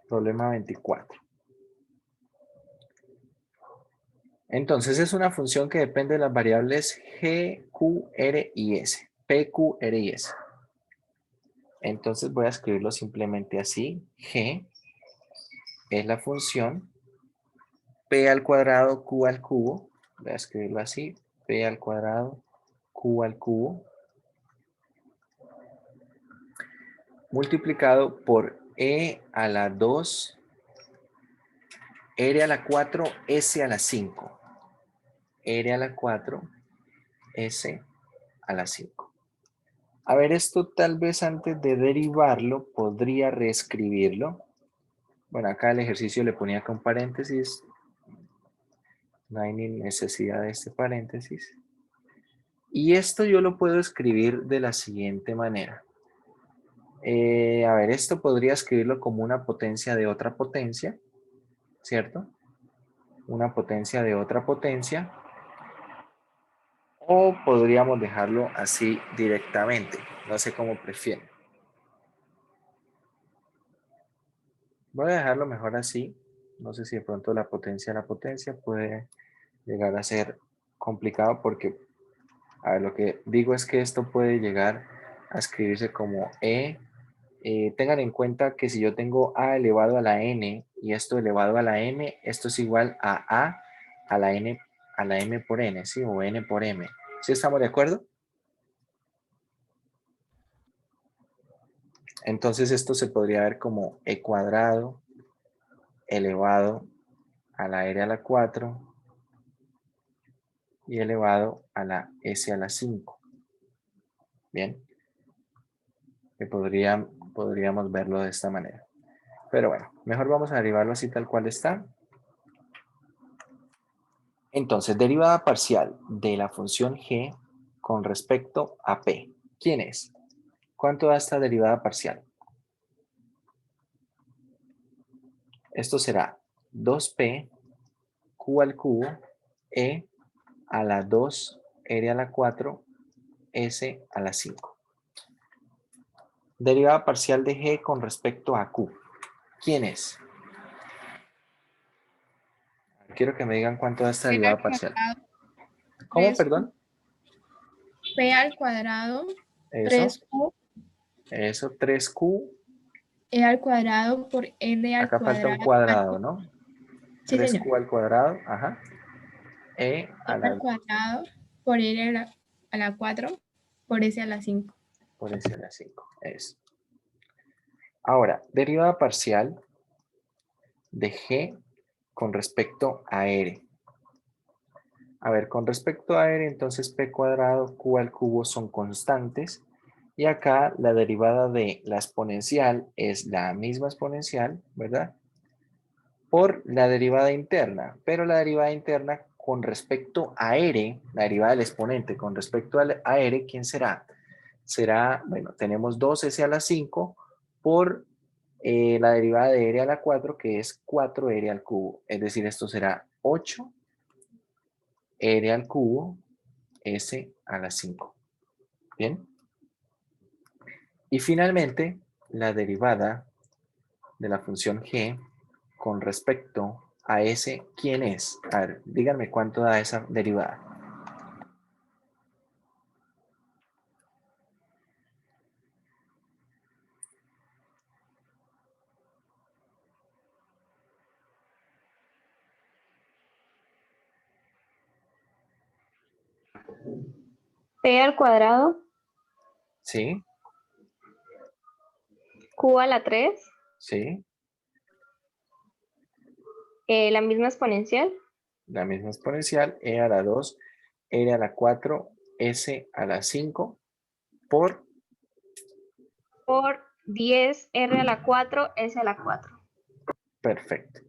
Problema 24. Entonces es una función que depende de las variables g, q, r y s. p, q, r y s. Entonces voy a escribirlo simplemente así. G es la función p al cuadrado, q al cubo. Voy a escribirlo así. P al cuadrado, q al cubo. Multiplicado por e a la 2, r a la 4, s a la 5. R a la 4, S a la 5. A ver, esto tal vez antes de derivarlo podría reescribirlo. Bueno, acá el ejercicio le ponía con paréntesis. No hay ni necesidad de este paréntesis. Y esto yo lo puedo escribir de la siguiente manera. A ver, esto podría escribirlo como una potencia de otra potencia, ¿cierto? Una potencia de otra potencia. O podríamos dejarlo así directamente. No sé cómo prefieren. Voy a dejarlo mejor así. No sé si de pronto la potencia puede llegar a ser complicado porque, a ver, lo que digo es que esto puede llegar a escribirse como E. Tengan en cuenta que si yo tengo A elevado a la N y esto elevado a la M, esto es igual a la N, a la M por N, ¿sí? O N por M. ¿Sí estamos de acuerdo? Entonces esto se podría ver como E cuadrado elevado a la R a la 4 y elevado a la S a la 5. Bien. Podríamos verlo de esta manera. Pero bueno, mejor vamos a derivarlo así tal cual está. Entonces, derivada parcial de la función g con respecto a p. ¿Quién es? ¿Cuánto da esta derivada parcial? Esto será 2p q al cubo e a la 2 r a la 4 s a la 5. Derivada parcial de g con respecto a q. ¿Quién es? Quiero que me digan cuánto da esta P derivada al parcial. cuadrado, ¿Cómo, 3Q. perdón? P al cuadrado, Eso, 3Q, eso, 3q. E al cuadrado por L al Acá falta un cuadrado. cuadrado, ¿no? Sí, señor. 3q al cuadrado, ajá. E E a al la cuadrado por L a la 4 por S a la 5. por S a la 5. Eso. Ahora, derivada parcial de g con respecto a r. A ver, con respecto a r, entonces p cuadrado, q al cubo son constantes. Y acá la derivada de la exponencial es la misma exponencial, ¿verdad? por la derivada interna, pero la derivada interna con respecto a R, la derivada del exponente con respecto a R, ¿quién será? Será, bueno, tenemos 2S a la 5 por la derivada de R a la 4, que es 4R al cubo. Es decir, esto será 8R al cubo, S a la 5. ¿Bien? Y finalmente, la derivada de la función G con respecto a S, ¿quién es? A ver, díganme cuánto da esa derivada. P al cuadrado, ¿Sí? Q a la 3, ¿Sí? la misma exponencial, La misma exponencial, E a la 2, R a la 4, S a la 5 por, por 10 R a la 4, S a la 4. perfecto.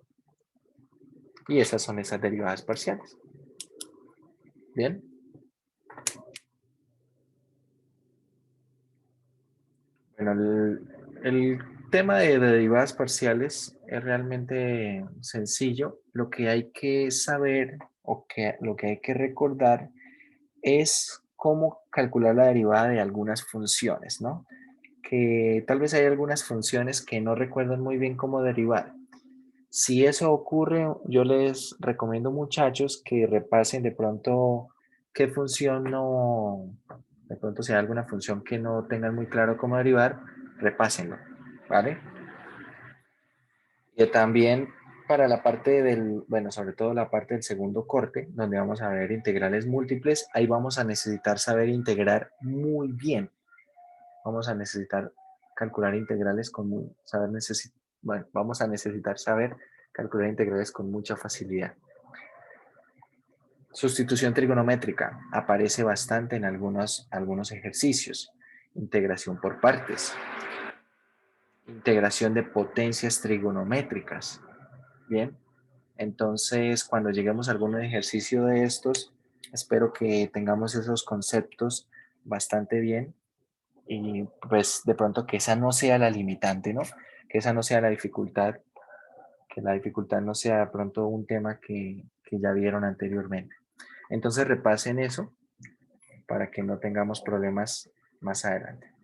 Y esas son esas derivadas parciales. ¿Bien? Bueno, el tema de derivadas parciales es realmente sencillo. Lo que hay que saber o lo que hay que recordar es cómo calcular la derivada de algunas funciones, ¿no? Que tal vez hay algunas funciones que no recuerdan muy bien cómo derivar. Si eso ocurre, yo les recomiendo, muchachos, que repasen de pronto qué función no, de pronto si hay alguna función que no tengan muy claro cómo derivar, repásenlo, ¿vale? Y también para la parte del, bueno, sobre todo la parte del segundo corte, donde vamos a ver integrales múltiples, ahí vamos a necesitar saber integrar muy bien. Vamos a necesitar calcular integrales bueno, vamos a necesitar saber calcular integrales con mucha facilidad. Sustitución trigonométrica aparece bastante en algunos ejercicios. Integración por partes. Integración de potencias trigonométricas. Bien, entonces cuando lleguemos a algún ejercicio de estos, espero que tengamos esos conceptos bastante bien y pues de pronto que esa no sea la limitante, ¿no? Que esa no sea la dificultad, que la dificultad no sea de pronto un tema que ya vieron anteriormente. Entonces repasen eso para que no tengamos problemas más adelante.